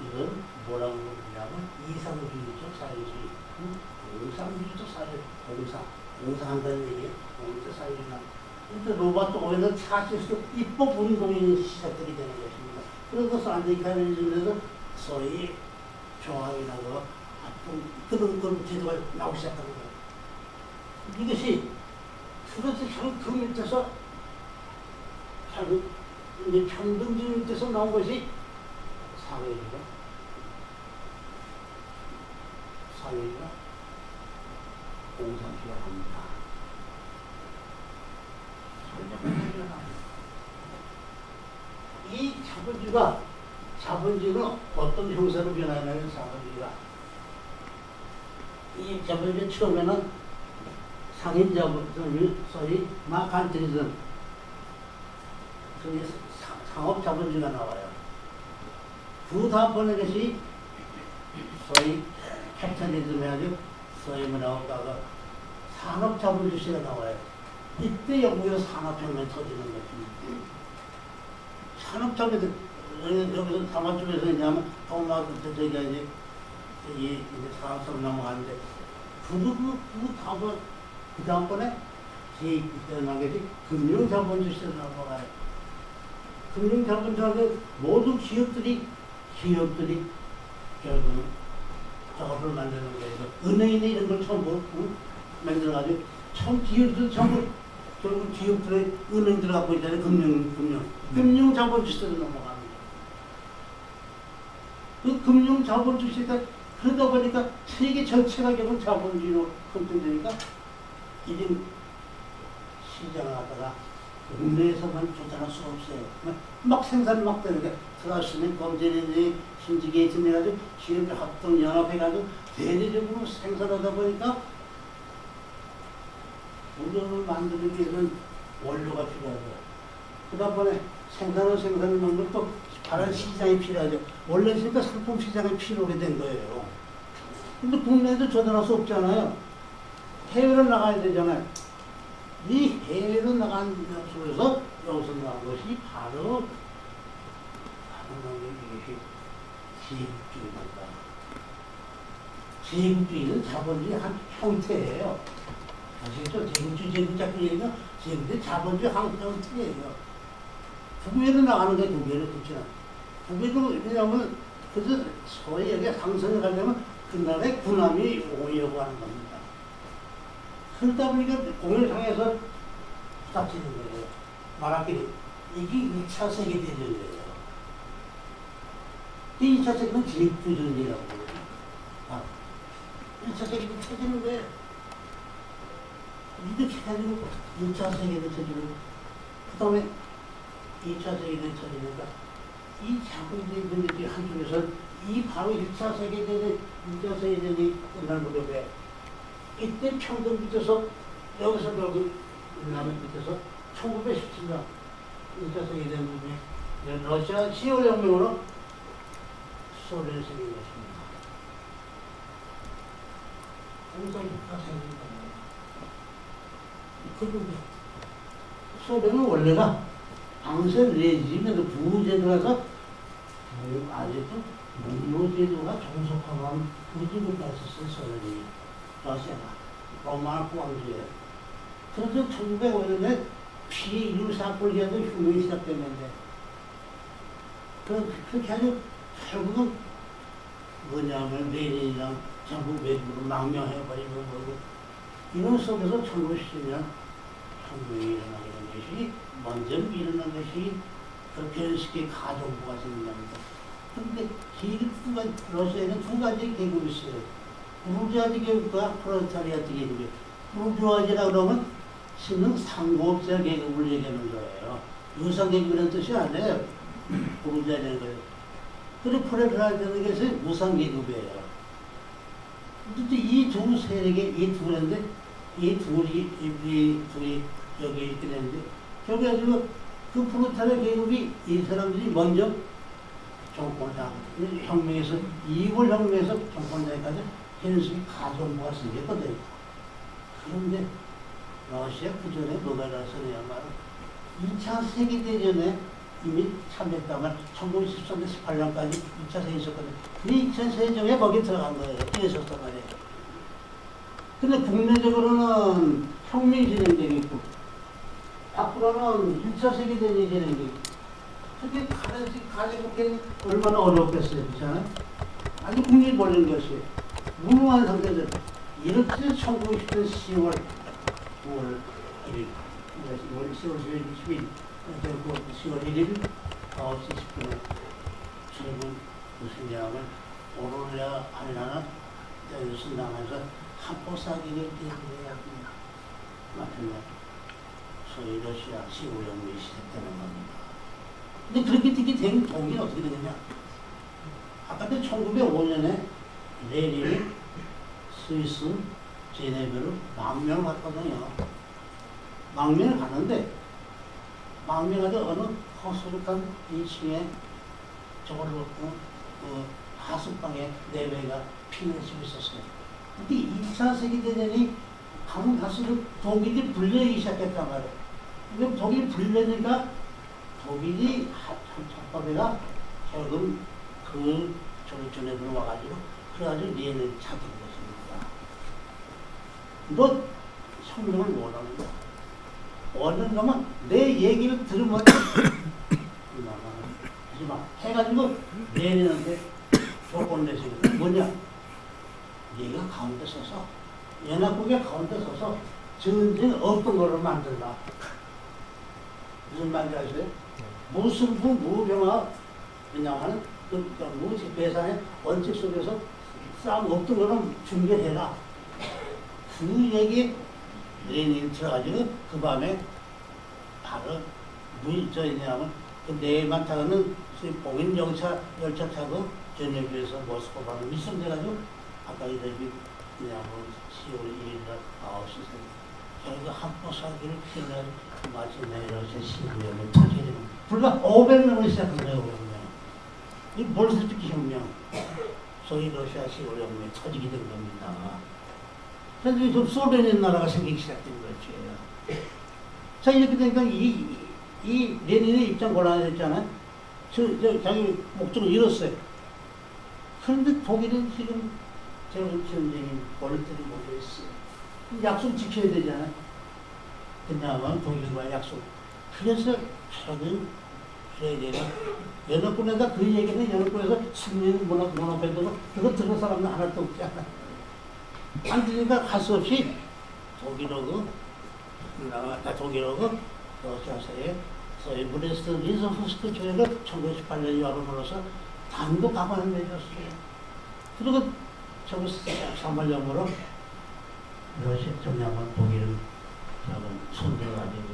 이건 뭐라고 그러냐면 이상주의적 사회주의, 공상주의적 사회, 공상한다는 얘기예요. 공상 사회주의나. 그래서 로바토 오웬은 차시스 입법 운동이 시작되게 되는 것입니다. 그래서 안티카리즘에서 소위 조항이라고 그런 제도가 나오기 시작하는 거예요. 이것이 그래서 결국 그 밑에서 결국 이제 평등주의 밑에서 나온 것이 사회주의가 공산주의가 합니다. 이 자본주의는 어떤 형태로 변하냐면 이 자본주의 처음에는 상인자본주의, 소위 마칸티리즘, 소위 상업자본주의가 나와요. 그 다음번에 것이 소위 캡italism 해가지고 소위 뭐라고 하다가 산업자본주의가 나와요. 이때 영국에서 산업혁명이 터지는 것입니다. 산업자본주의 여기서 산업주의에서 있냐면 저기가 이제 산업으로 넘어가는데 그 다음번에 일어난 것이 금융자본주의 시대로 넘어가요. 금융자본주의는 모든 기업들이 결국은 작업을 만드는 거예요. 은행이나 이런 걸 전부 만들어가지고 기업들 전부 결국 기업들의 은행 들어가고 있잖아요. 금융자본주의 시대로 넘어가는 거예요. 그 금융자본주의 시대 그러다 보니까 세계 전체가 결국 자본주의로 형성되니까 이런 시장을 하다가 국내에서만 조달할 수 없어요. 막 생산을 막 되니까 트라스는 검진이니 신지게 있으면가지고 기업들 합동 연합해가지고 대대적으로 생산하다 보니까 물건을 만들기 위해서는 원료가 필요하죠. 그다음에 생산을 먹는 또 다른 시장이 필요하죠. 원래 있으니까 상품 시장이 필요하게 된 거예요. 근데 국내에도 조달할 수 없잖아요. 해외로 나가야 되잖아요. 이 해외로 나간 속에서 여기서 나온 것이 바로 이것이 제국주의입니다. 제국주의는 자본주의 한 형태예요. 아시겠죠? 제국주의 자꾸 얘기가 제국주의 자본주의 한 형태예요. 북외로 나가는 게 북외로 그렇잖아. 북외로 왜냐하면 그래서 소위 여기 상승을 가려면 그 나라의 군함이 오려고 하는 겁니다. 그러다 보니까 공연상에서 부닥치는 거예요. 말하기를 이게 2차 세계대전이에요. 이 2차 세계는 제국주의라고 그래요. 1차 세계도 터지는 거예요. 이렇게 해가지고 2차 세계도 터지고 그 다음에 2차 세계대전이 터지니까 이 자본주의 분들이 한쪽에서 이 바로 1차 세계대전, 2차 세계대전이 끝날 무렵에 이때 평등 밑에서 여기서 결국 일라면 밑에서 1917년 1차 세계대전 중에 러시아 10월 혁명으로 소련이 생긴 것입니다. 공산국가 생긴다. 그리고 소련은 원래가 방세 레짐에서 부제도라서 아직도 문무제도가 종속화한 부제도가 있었어요. 소련이 러시아가 로마 왕조에. 그래서 1905년에 피유사불기하고 혁명이 시작됐는데 그렇게 아주 결국은 뭐냐면 레닌이랑 전부 외국으로 망명해버리는 거고 이런 속에서 1917년 혁명이 일어나게 된 것이 먼저 일어난 것이 그 벨스키 가정부가 생긴답니다. 그런데 러시아에는 두 가지 계급이 있어요. 부르주아지 계급과 프롤레타리아트 계급이. 부르주아지라 그러면 신은 상고업자 계급을 얘기하는 거예요. 유상 계급이라는 뜻이 아니에요. 부르주아지라는 거예요. 그리고 프롤레타리아트는 것이 무상 계급이에요. 이 두 세력의 이 둘인데 이 둘이 여기 있게 되는데 저기 가지고 그 프롤레타리아 계급이 이 사람들이 먼저 정권자 혁명에서 2월 혁명에서 정권자까지 헬sinki 가정부가 생겼거든요. 그런데 러시아 그 전에 뭐가 나서냐면 2차 세계대전에 이미 참여했다만 1913년 18년까지 2차 세계 있었거든요. 그 2차 세계전에 거기 들어간 거예요. 뛰어섰단 말이에요. 근데 국내적으로는 혁명이 진행되고 있고 밖으로는 1차 세계대전이 진행되고 있고 그게 가지고 얼마나 어렵겠어요. 그렇잖아요? 아주 국립이 벌린 것이에요. 무능한 상태에서 이렇게 1910년 10월 9월 1일 10월 10일 10월 1일 9시 10분에 최근 무슨냐면 오로라 하나는 순당하면서 한포사기를 대비해야 합니다. 맞습니다. 소위 러시아 15혁명이 시작되는 겁니다. 근데 그렇게 된 동기는 어떻게 되느냐? 아까 1905년에 레닌이 스위스 제네베로 망명을 갔거든요. 망명을 갔는데 망명하다 어느 허술한 2층에 저걸로 하숙방에 내외가 피난시고 있었어요. 근데 2차 세계대전이 가면 갈수록 독일이 불려기 시작했단 말이에요. 근데 독일이 불려니까 독일이 한참법에가 결국 그 전에 와가지고 그래가지고 레닌을 찾은 것입니다. 너 혁명을 원하는 거야. 원하는 거면 내 얘기를 들으면 하지마 해가지고 레닌한테 조건 내세요. 뭐냐? 네가 가운데 서서 연합국의 가운데 서서 전쟁 없던 거를 만들라. 무슨 말인지 아세요? 무승부 무병화 왜냐하면 그 배상의 원칙 속에서 싸움 없던 거는 준비해라. 그 얘기 레닌이 들어가지고 그 밤에 바로 뭐냐면 그 내일만 타고는 공인 열차 타고 저녁에서 모스크바로 미선돼가지고 아까 이러기 그냥 10월 1일날 9시 결국 한포사기를 피해가지고 마침내 러시아 15년을 터지게 되는 불과 500명을 시작한 거예요. 그러면 이 볼셰비키 혁명 소위 러시아 15월 혁명이 터지게 된 겁니다. 그래서 좀 소련의 나라가 생기기 시작된 거죠. 자 이렇게 되니까 이 레닌의 입장 곤란했잖아요. 자기 목적을 잃었어요. 그런데 독일은 지금 전쟁이 원래들이 몰려있어요. 약속 지켜야 되잖아요. 그냐면 독일과의 약속. 그래서 최근 스웨덴은 연합군에다 그 얘기는 연합군에서 승리는 문화밴드고 그거 들은 사람은 하나도 없지 않아요. 안 들으니까 할 수 없이 독일하고 러시아 사이에 소위 브레스트 리조프스크 조약을 1918년 열어놓아서 단독 가만을 맺었어요. 그리고 1938년으로 러시아 정량은 독일은 손들어가지고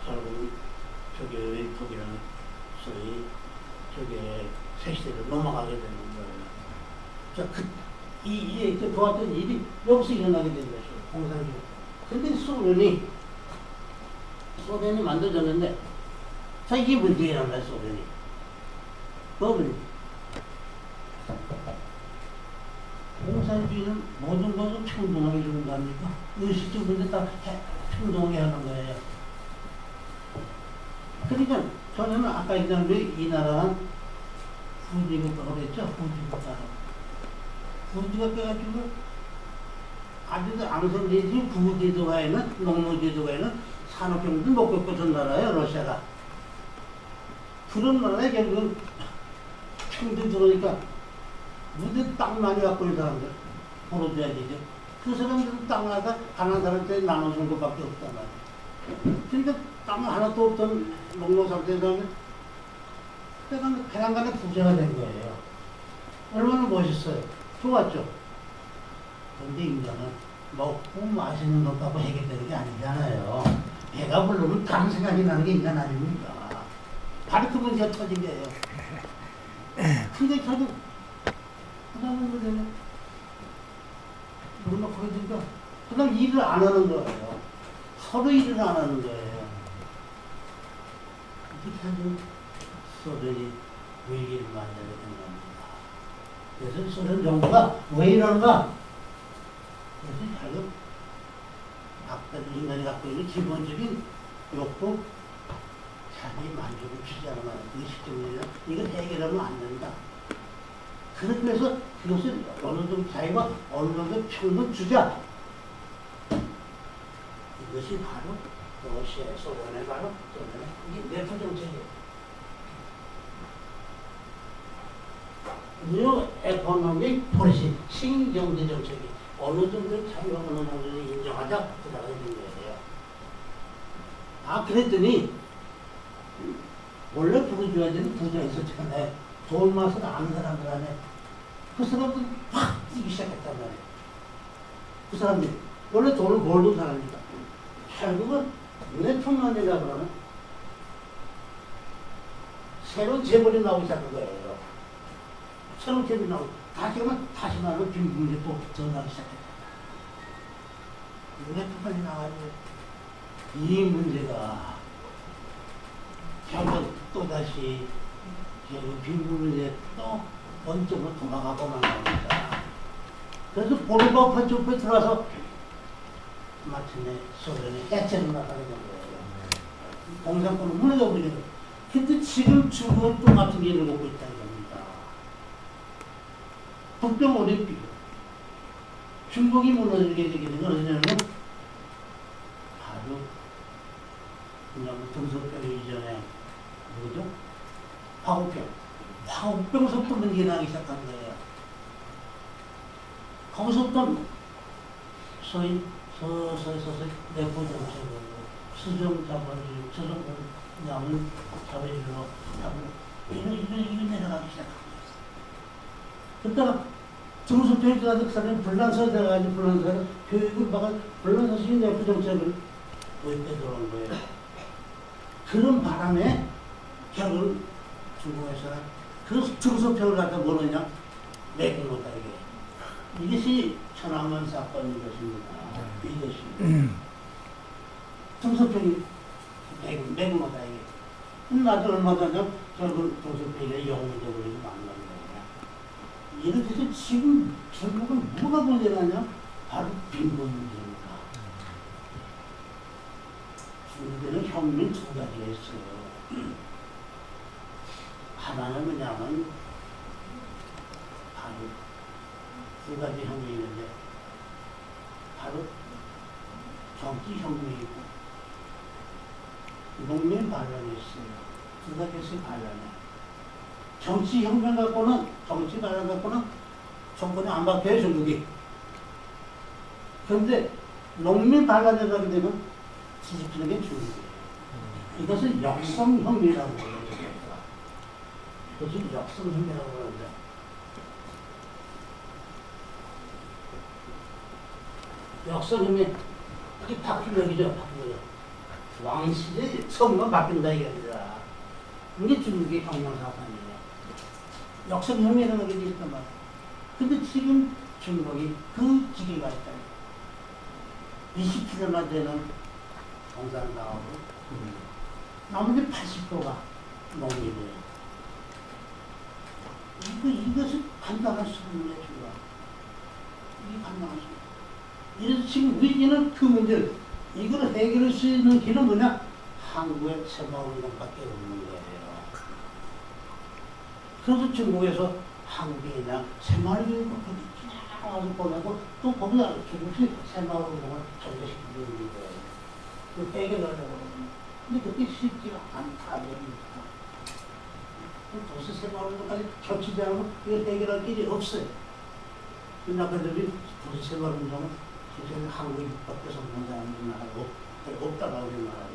결국 독일은 소위 새 시대로 넘어가게 되는 거예요. 자, 그 같은 일이 여기서 일어나게 된 것이에요. 공산주의. 근데 소련이 만들어졌는데, 자, 이게 문제란 말이야, 소련이. 법을. 공산주의는 모든 것을 평등하게 주는 거 아닙니까? 의식적 문제 다 평등하게 하는 거예요. 그러니까 저는 아까 얘기한 이 나라는 후지국가가 그랬죠? 후지국가로. 후지국가가지고 아주 앙성제지 구제도가에는 농노제도가에는 산업경제를 못 겪었던 나라예요, 러시아가. 그런 나라에 결국은 평등 들어오니까 무슨 땅 많이 갖고 있는 사람들 벌어줘야 되죠. 그 사람들은 땅을 갖다 가난한 사람한테 나눠주는 것밖에 없단 말이에요. 그러니까 땅 하나도 없던 농노 상태에서 그냥간에 부자가 된 거예요. 얼마나 멋있어요. 좋았죠. 그런데 인간은 먹고 마시는 것 갖고 해결되는 게 아니잖아요. 배가 부르면 다른 생각이 나는 게 인간 아닙니까? 바로 그 문제가 터진 거예요. 근데 저도 그 다음은 뭐냐면 그러면 그러니까 그 다음 일을 안 하는 거예요. 서로 일을 안 하는 거예요. 이렇게 하면 소련이 위기를 만나게 된 겁니다. 그래서 소련 정부가 왜 이러는가? 그래서 결국 인간이 갖고 있는 기본적인 욕구, 자기 만족을 주자는 말이야. 의식 때문에 이걸 해결하면 안 된다. 그렇게 해서 그것을 어느 정도 자기가 어느 정도 평등 주자. 이것이 바로 러시아, 소련의 바로 소련의 이게 내포 정책이에요. 뉴 에코노믹 폴리시, 신경제 정책이 어느 정도 자기가 어느 정도 인정하자 그다가 있는 거예요. 아 그랬더니 원래 부르주아야 되는 부자 있었잖아요. 돈 맛을 아는 사람들 안에 그 사람들 확 뛰기 시작했단 말이에요. 그 사람들이 원래 돈을 벌던 사람이니까 결국은 내통만이라 그러면 새로운 재벌이 나오기 시작한 거예요. 새로운 재벌이 나오고 다시 오면 다시 나면 빈부분이 또 전하기 시작했다. 내통만이 나와가지고 이 문제가 결국 또다시 결국 빈부분에 또 원점으로 돌아가고만 나옵니다. 그래서 보르바프 쪽에 들어와서 마침내 소련의 해체를 나가게 된 거예요. 공산권을 무너져버리는 거예요. 근데 지금 중국은 똑같은 길을 걷고 있다는 겁니다. 북경 올림픽. 중국이 무너지게 되는 건 어디냐면 바로 그냥 등소평 이전에 뭐죠? 화곡병. 화곡병서부터 문제가 나기 시작한 거예요. 거기서부터 서서히 내포 정책으로 수정 자본주의, 수정 양을 자본주의로 하고 이런 내려가기 시작한 거예요. 그러다가 등소평이 들어가서 그 사람이 불란서 돼가지고 불란서를 교육을 받아 불란서식 내포 정책을 도입해 들어온 거예요. 그런 바람에 결국 중국에서는 그 등소평을 갖다 뭐느냐 내린 거다 이게. 이것이 천안문 사건인 것입니다. 이것이 등소평이 내린 거다 이게. 나도 얼마 전에 결국 등소평이 영웅이 되어버리고 만난 거예요. 이렇게 해서 지금 중국은 뭐가 문제냐냐? 바로 빈곤 문제입니다. 중국에는 혁명 두 가지 했어요. 하나는 뭐냐면 바로 두 가지 혁명이 있는데 바로 정치혁명이고 농민 반란이 있어요. 두 가지씩 반란이에요. 정치혁명 갖고는 정치 반란 갖고는 정권이 안 바뀌어요 중국이. 그런데 농민 반란을 가게 되면 뒤집히는 게 중국이에요. 이것을 역성혁명이라고 해요. 그것을 역성혁명이라고 하는데 역성혁명 이게 바뀌력이죠. 바뀌력. 왕실의 성만 바뀐다 이게 아니라 이게 중국의 혁명사관이에요. 역성혁명이라는 게 있단 말이에요. 근데 지금 중국이 그 지경에 가 있다. 20km만 되는 동산나하고 나머지 80%가 농민이에요. 이것을 감당할 수 없는 애주가 이게 감당할 수 없는. 이래서 지금 위기는 그 문제를 이걸 해결할 수 있는 길은 뭐냐? 한국의 새마을운동밖에 없는 거예요. 그래서 중국에서 한국에 그냥 새마을운동을 그냥 와서 보내고 또 거기다 중국이 새마을운동을 전개시키는 거예요. 그 해결하려고. 근데 그게 쉽지가 않다. 도시 새마을운동까지 겹치지 않으면 이걸 해결할 길이 없어요. 근데 아까 저기 도시 새마을운동은 실제 한국이 밖에서 없는 사람들이 나라고 없다라고 우리나라에.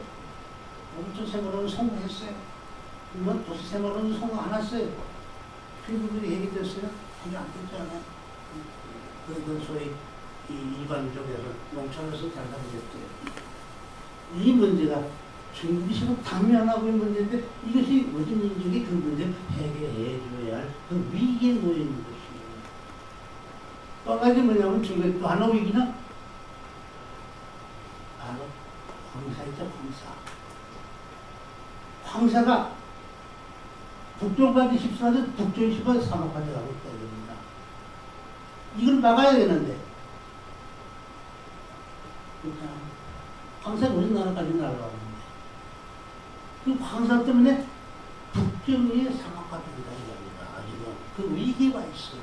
엄청 새마을운동 성공했어요. 그러면 도시 새마을운동 성공 안 했어요. 필부들이 얘기됐어요. 그게 안 됐잖아요. 그 소위 이 일반적에서 농촌에서 잘 살겠대요. 이 문제가 중국이 지금 당면하고 있는 문제인데 이것이 우리 민족이 그 문제를 해결해 줘야 할 그 위기에 놓여 있는 것이에요. 또 한 가지 뭐냐면 중국의 또 하나 위기는 바로 황사이죠, 황사. 황사가 북쪽까지 14년, 북쪽이 14년, 3억까지 가고 있다 이겁니다. 이걸 막아야 되는데 그러니까 황사가 우리나라까지 날아가고 그 황사 때문에 북경이 상업화 된다 이겁니다. 지금 그 위기가 있어요.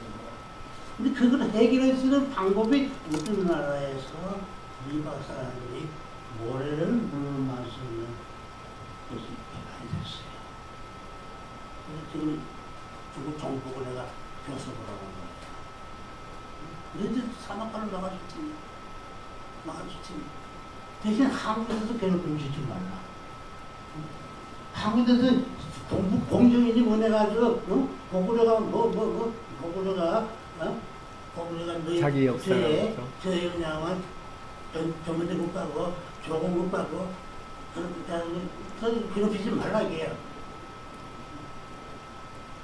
근데 그걸 해결할 수 있는 방법이 우리나라에서 일반 사람들이 모래를 물만 쓰는 것이 개발이 됐어요. 그래서 지금 중국 정부가 내가 교섭을 하고 있는 거예요. 너희들 상업화를 막아줄 테니 막아줄 테니 대신 한국에서도 괴롭힘 주지 말라. 한국에서 공정인이 뭐내가지고 고구려가 고구려가 너희 자기 역사를 저희 그냥은 전문대 국가고 조공 국가고 그렇게 괴롭히지 말라 이게요.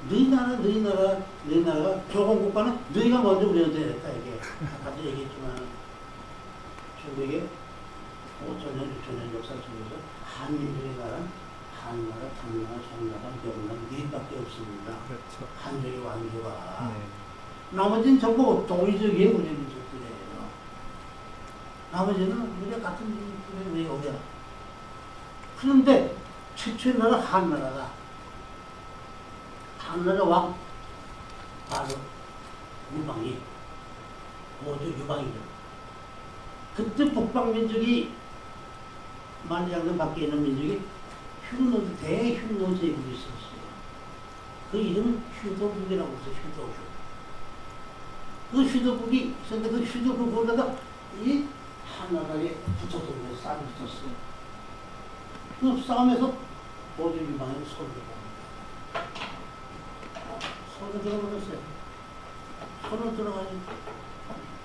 너희 나라가 조공 국가는 너희가 먼저 우리한테 했다 이게 아까도 얘기했지만 중국의 5천년 6천년 역사 속에서 한민족의 나라는 한나라, 당나라, 송나라, 명나라 네 밖에 없습니다. 그렇죠. 한족의 왕조가. 네. 나머지는 전부 동의적인 우리 민족들이에요. 나머지는 우리가 같은 민족들이 왜 오냐. 그런데 최초의 나라 한나라가 한나라 왕 바로 유방이 모두 유방이죠. 그때 북방민족이 만리장성 밖에 있는 민족이 흉노, 대흉노 제국이 있었어요. 그 이름은 휴도국이라고 해서 휴도국. 그 휴도국이 있었는데 그 휴도국보다가 이 한나라에 붙었던 거예요. 싸움이 붙었어요. 그 싸움에서 모두 유방이 손을 들어갑니다. 손을 들어버렸어요. 손을 들어가니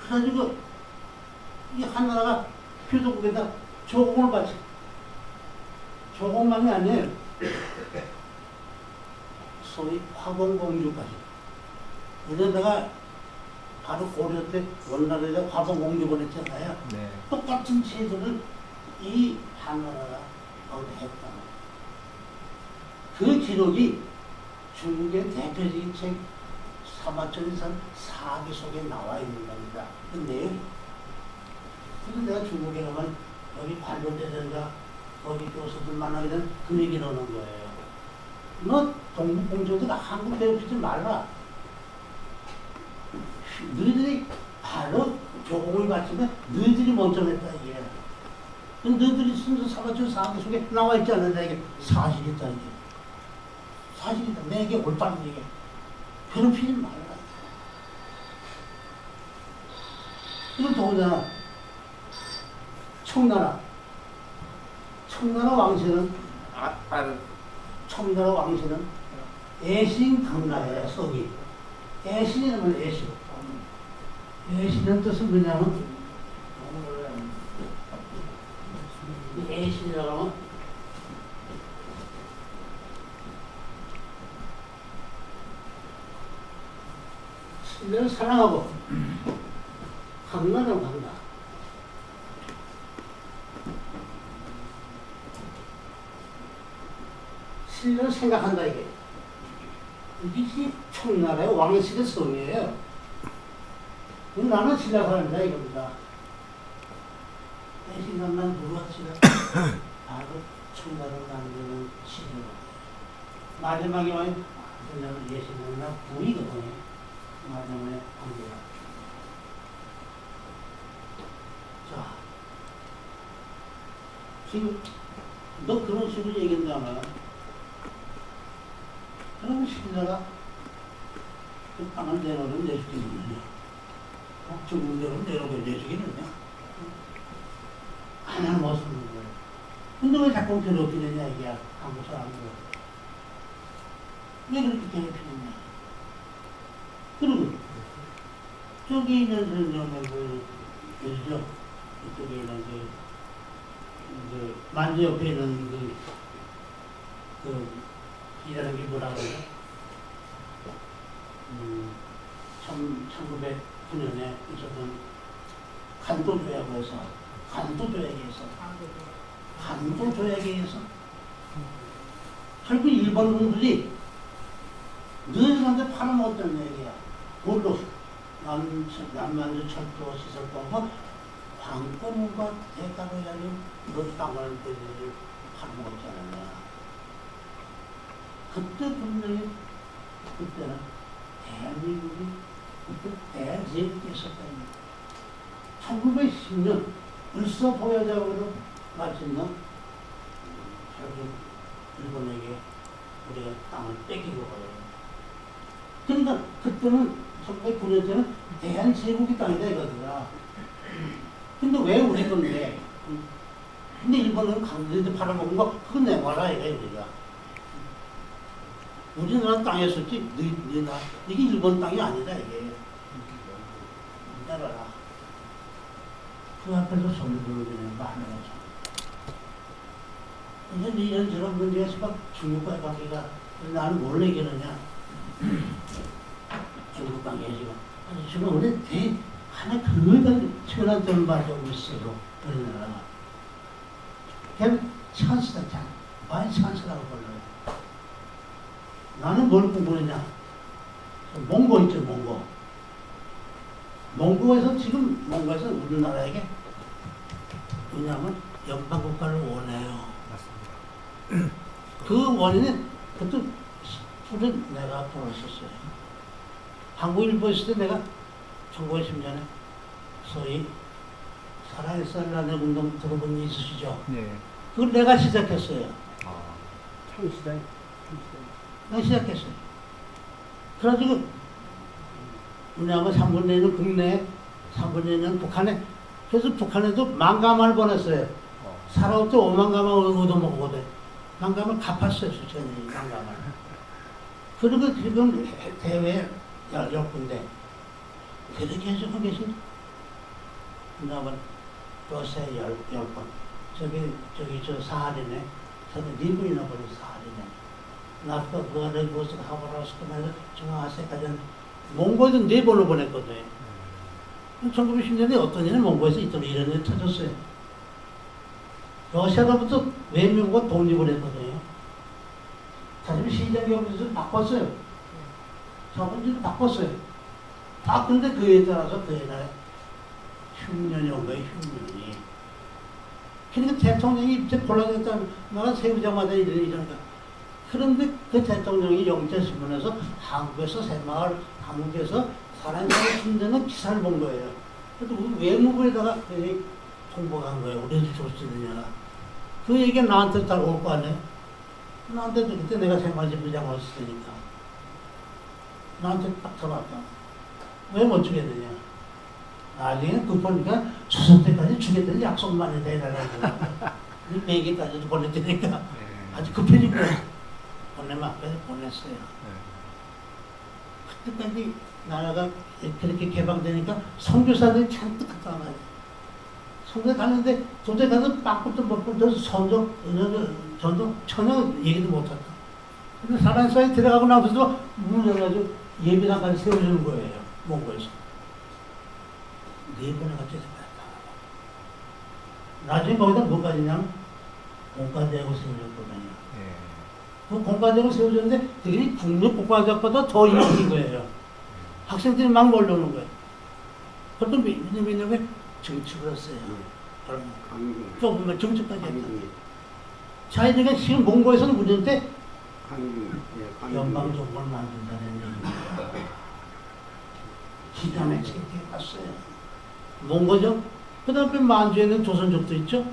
그래가지고 이 한나라가 휴도국에다 조공을 바쳐. 조공만이 아니에요. 소위 화봉공주까지. 이러다가 바로 고려 때 원나라에다 화봉공주 보냈잖아요. 네. 똑같은 제도를 이 한나라가 했다. 그 기록이 중국의 대표적인 책 사마천리산 사기 속에 나와 있는 겁니다. 근데 그래서 내가 중국에 가면 여기 관료대전자 거기 교수들 만나게 되면 그 얘기를 하는 거예요. 너 동북공주들 한국 괴롭히지 말라. 너희들이 바로 조공을 바치면 너희들이 먼저 했다 이게. 너희들이 순서 사마천 사기 속에 나와 있지 않느냐 이게 사실이다 이게. 사실이다. 내게 옳다는 얘기. 괴롭히지 말라. 이건 더구나 청나라 왕실은 청나라 왕실은 애신 강나라의 석이. 애신이라면 애신. 애신은 뜻은 뭐냐면 애신이라고 하면 신뢰를 사랑하고 강나라는 강나. 신라를 생각한다 이게. 이게 청나라의 왕실의 성이에요. 나는 신라 사람이다 이겁니다. 내 생각난 누가 신라? 바로 청나라를 만드는 신라. 마지막에 와인 그냥 예신나 부이거든요. 마지막에 관계가. 자, 지금 너 그런 식으로 얘기한다면 그럼 신라가 그 땅을 내놓으면 내주겠느냐? 중국 내놓으면 내주겠느냐? 하나는 못 쓰는 거예요. 근데 왜 자꾸 괴롭히느냐 이게 한국 사람들. 왜 그렇게 괴롭히느냐? 그리고 저기 있는 그죠? 이쪽에 있는 그 만주 옆에 있는 이라는 게 뭐라 그러죠? 1909년에 있었던 간도조약을 해서 결국 일본 군들이 너희들한테 팔아먹었다는 얘기야. 뭘로? 남만주 철도 시설도 하고 관건과 대가로 해가지고 너 땅을 팔아먹었잖아. 그때 분명히 그때는 대한민국이 그때 대제국이 있었다는 거예요. 1910년 을서보여작으로 마치는 결국 일본에게 우리가 땅을 뺏기고 가요. 그러니까 그때는 1909년 때는 대한제국이 땅이다 이거더라. 근데 왜 우리 건데? 근데 일본은 강제로 팔아먹은 거 그건 내놔라 이거야 우리가. 우리나라 땅이었었지, 이게 일본 땅이 아니다, 이게. 내려라. 그 앞에서 손을 들어주는 거 하는 거죠. 근데 이런저런 문제에서 막 중국과의 관계가, 나는 뭘 얘기하느냐. 중국 관계에 지금. 아니, 지금 우리 하나 그거는 천한 점 가지고 있어요, 우리나라가. 걔는 찬스다, 찬스. 많이 찬스라고 불러요. 나는 뭘 공부했냐? 몽고 있죠, 몽고. 몽고에서 지금 몽고에서 우리나라에게 뭐냐면 연방국가를 원해요. 맞습니다. 그 원인은 그것도 술을 내가 벌었었어요. 한국일보 있을 때 내가 1910년에 소위 살아있어라는 운동 들어본 일 있으시죠? 네. 그걸 내가 시작했어요. 창시대. 내가 시작했어요. 그래가지고 우리나라 3분 내는 국내에 3분 내는 북한에 그래서 북한에도 10,000가마를 보냈어요. 살아올 때 50,000가마 얻어먹거든. 10,000가마 갚았어요. 수천이 10,000가마. 그리고 지금 대회 10군데 그렇게 해서 하고 계신 그다음에 러시아 10번 저기 저 사하린에 저는 4번이나 보냈어. 사하린에 나도 그 안에 무엇을 하고 나서 중앙아시아까지는 몽고에도 4번을 보냈거든요. 1910년에 어떤 일이 몽고에서 있더니 이런 일이 터졌어요. 러시아로부터 외명과 독립을 했거든요. 사실 시장경제를 바꿨어요. 자본주의를 바꿨어요. 근데 그에 따라서 그 옛날에 흉년이 온 거예요, 흉년이. 그러니까 대통령이 이제 곤란했다면 나가 세우자마자 이러니까. 그런데 그 대통령이 영재신문에서 한국에서 새마을, 한국에서 사람들이 숨는 기사를 본 거예요. 그래서 우리 외무부에다가 통보가 한 거예요. 우리도 줄 수 있느냐. 그 얘기가 나한테 잘 올 거 아니에요? 나한테도 그때 내가 새마을신문장 왔으니까. 나한테 딱 들어왔다. 왜 못 주겠느냐. 나중에 급하니까 추석 때까지 주겠다는 약속만 해달라고. 4개까지도 보내드니까 아주 급해진 거야. 보내면 앞에서 보냈어요. 그때까지 나라가 그렇게 개방되니까 선교사들이 잔뜩 갔다 와요. 선교 가는데 도저히 가서 빵꾸도 먹고 전도 전혀 얘기도 못했다. 근데 사람사에 들어가고 나서도 문을 열어가지고 예비당까지 세워주는 거예요. 몽고에서. 4번에 같이 갔다. 나중에 거기다 뭐가 있냐면 공과대하고 생겼거든요. 그 공과정을 세워줬는데 되게 국립 국과정보다 더 인기인 거예요. 학생들이 막 몰려오는 거예요. 그것도 왜냐면 정치를 했어요. 그러면 강의. 조금만 정치까지 했다. 강의. 자기들이 지금 몽고에서는 문제인데 강의. 예, 강의. 연방정부를 만든다는 얘기입니다. 기가 막히게 갔어요. 몽고죠? 그 다음에 만주에는 조선족도 있죠?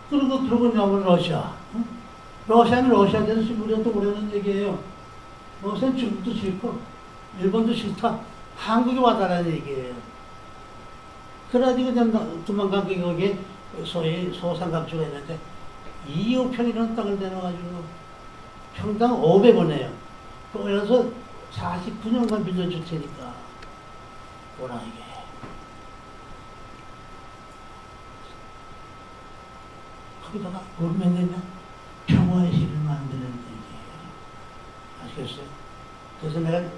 그리고 들어보 나면 러시아. 응? 러시아는 러시아에서 우리가 또 오래는 얘기예요. 러시아는 중국도 싫고, 일본도 싫다. 한국이 와달라는 얘기예요. 그래가지고 그냥 두만강 거기에 소위 소상각주가 있는데, 2억 평이라는 땅을 내놔가지고 평당 500원이에요. 그래서 49년간 빌려줄 테니까 오라 이게. 거기다가 얼마나 되냐? 평화의 시를 만드는 얘기예요. 아시겠어요? 그래서 내가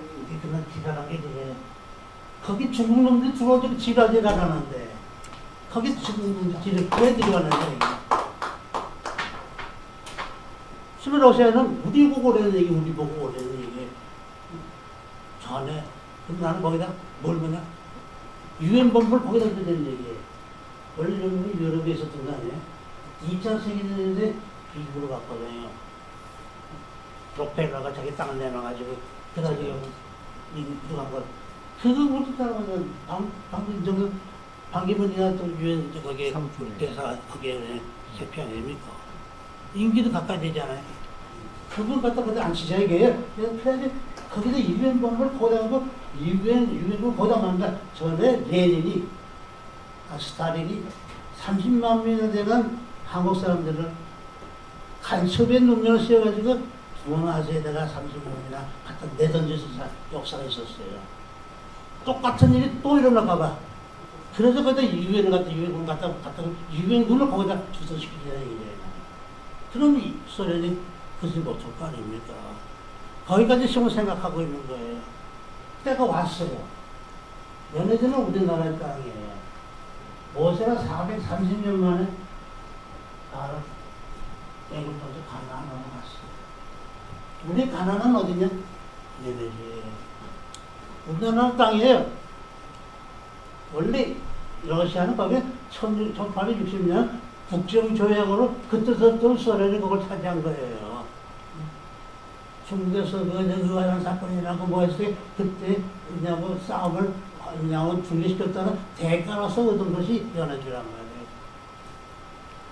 그날 지랄한 게 그거예요. 거기 중국 놈들이 들어오지고 지랄을 하는데 거기 중국 놈들이 왜 들어왔는데 지금 러시아는 우리 보고 오라는 얘기, 우리 보고 오라는 얘기. 전에 나는 거기다 뭘 보냐? 유엔 본부를 거기다 두는 얘기예요. 원래 이런 게 유럽에 있었던 거 아니에요? 2차 세계대전에 미국으로 갔거든요. 록펠러가 자기 땅을 내놔가지고 그래가지고 미국으로 간 거. 그거 우리 따라가면 방금 정도 방기문이나 또 유엔 거기에 대사 거기에 세피 아닙니까? 임기도 가까이 되잖아요. 그분 갖다 거기다 안 치자 이게요. 그래서 거기다 유엔 본부를 고당하고 유엔을 고당한다. 전에 레닌이 스탈린이 30만 명이나 되는 한국 사람들을 간첩의 눈면을 씌워가지고 중앙아시아에다가 30만이나 갖다 내던져서 역사가 있었어요. 똑같은 일이 또 일어날까봐. 그래서 거기다 유엔군 갖다 유엔군을 거기다 주소시키자 이거예요. 그럼 이 소련이 그러지 못할 거 아닙니까? 거기까지 지금 생각하고 있는 거예요. 때가 왔어요. 연해전은 우리나라의 땅이에요. 모세가 430년 만에 나를 애굽에서 가나안 넘어갔어요. 우리 가나안은 어디냐? 네네지. 우리나라 땅이에요. 원래 러시아는 거기 1860년 국정조약으로 그때부터 소련이 그걸 차지한 거예요. 중국에서 그 의아한 사건이라고 뭐 했을 때 그때 그냥 싸움을 그냥 중지시켰다는 대가로서 얻은 것이 연해주란 말이에요.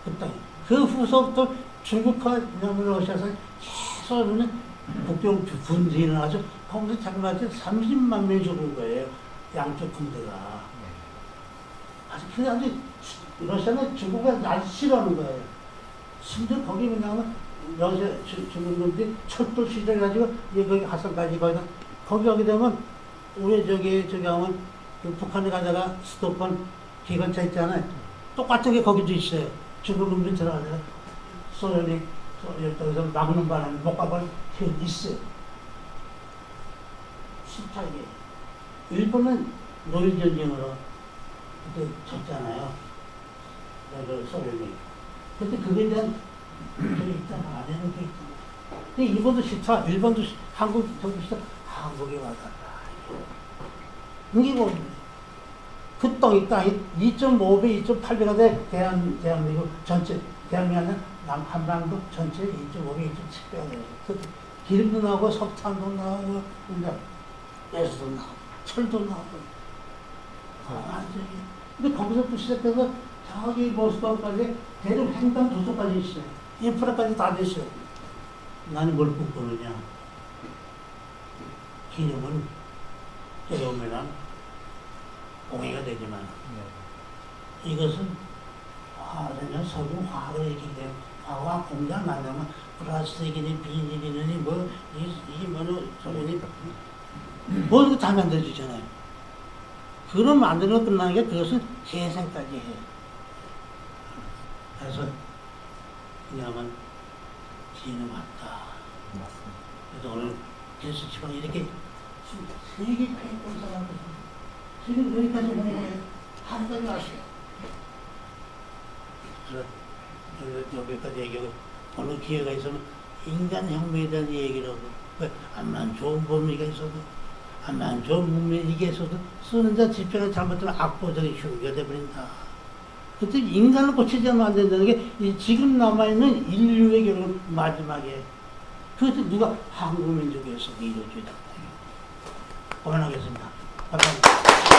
그 땅. 그 후서부터 중국과 러시아에서 계속 국경 분쟁이 나죠. 거기서 자그마치 30만 명이 죽은 거예요. 양쪽 군대가. 아주 러시아는 중국을 아주 싫어하는 거예요. 심지어 거기 그냥 러시아 중국 놈들이 철도 시작해가지고 여기 화성까지 거기 가게 되면 우리 저기 하면 그 북한에 가다가 수도권 기관차 있잖아요. 똑같은 게 거기도 있어요. 중국 놈들이 들어가다가 소련이 여기서 막는 바람에 못 가볼 필요도 있어요. 실타게. 일본은 노일전쟁으로 그때 졌잖아요. 그 소련이. 근데 그거에 대한 게 있잖아. 안 해놓은 게 있잖아. 근데 일본도 싫다. 일본도 한국 정부 싫다. 한국에 와달라. 이게 뭐, 그 땅이 2.5배, 2.8배가 돼. 대한민국 전체, 대한민국 한반도 전체 2.5배, 2.7배가 돼요. 그 기름도 나오고, 석탄도 나오고, 가스도 나오고, 철도 나오고. 완전히. 근데 거기서부터 시작해서 저기 모스크바까지 대륙 횡단 도서까지 있어요. 인프라까지 다 됐어요. 나는 뭘 꿈꾸느냐. 기념은 어려우면 공의가 되지만 이것은 화는 석유 화학을 얘기하기 때문에 화학 공장 만나면 플라스틱이니 비닐이니 뭐 이게 뭐는 소련이 모든 거 다 만들어주잖아요. 그런 만드는 거 끝나는 게 그것은 재생까지 해요. 그래서 그냥은 지는 왔다. 그래서 오늘 예수 지방 이렇게 세계 패권 사람들 지금 여기까지 오는 거예요. 한번에 왔어요. 그래서 여기까지 얘기하고 어느 기회가 있으면 인간혁명에 대한 얘기를 하고, 왜, 암만 좋은 법리가 있어도, 암만 좋은 문명이 있어도, 쓰는 자 집행을 잘못하면 악보적인 흉기가 돼버린다. 그때 인간을 고치지 않으면 안 된다는 게, 이 지금 남아있는 인류의 결국 마지막에, 그것을 누가 한국민족에서 이루어주다. 그만하겠습니다. 감사합니다.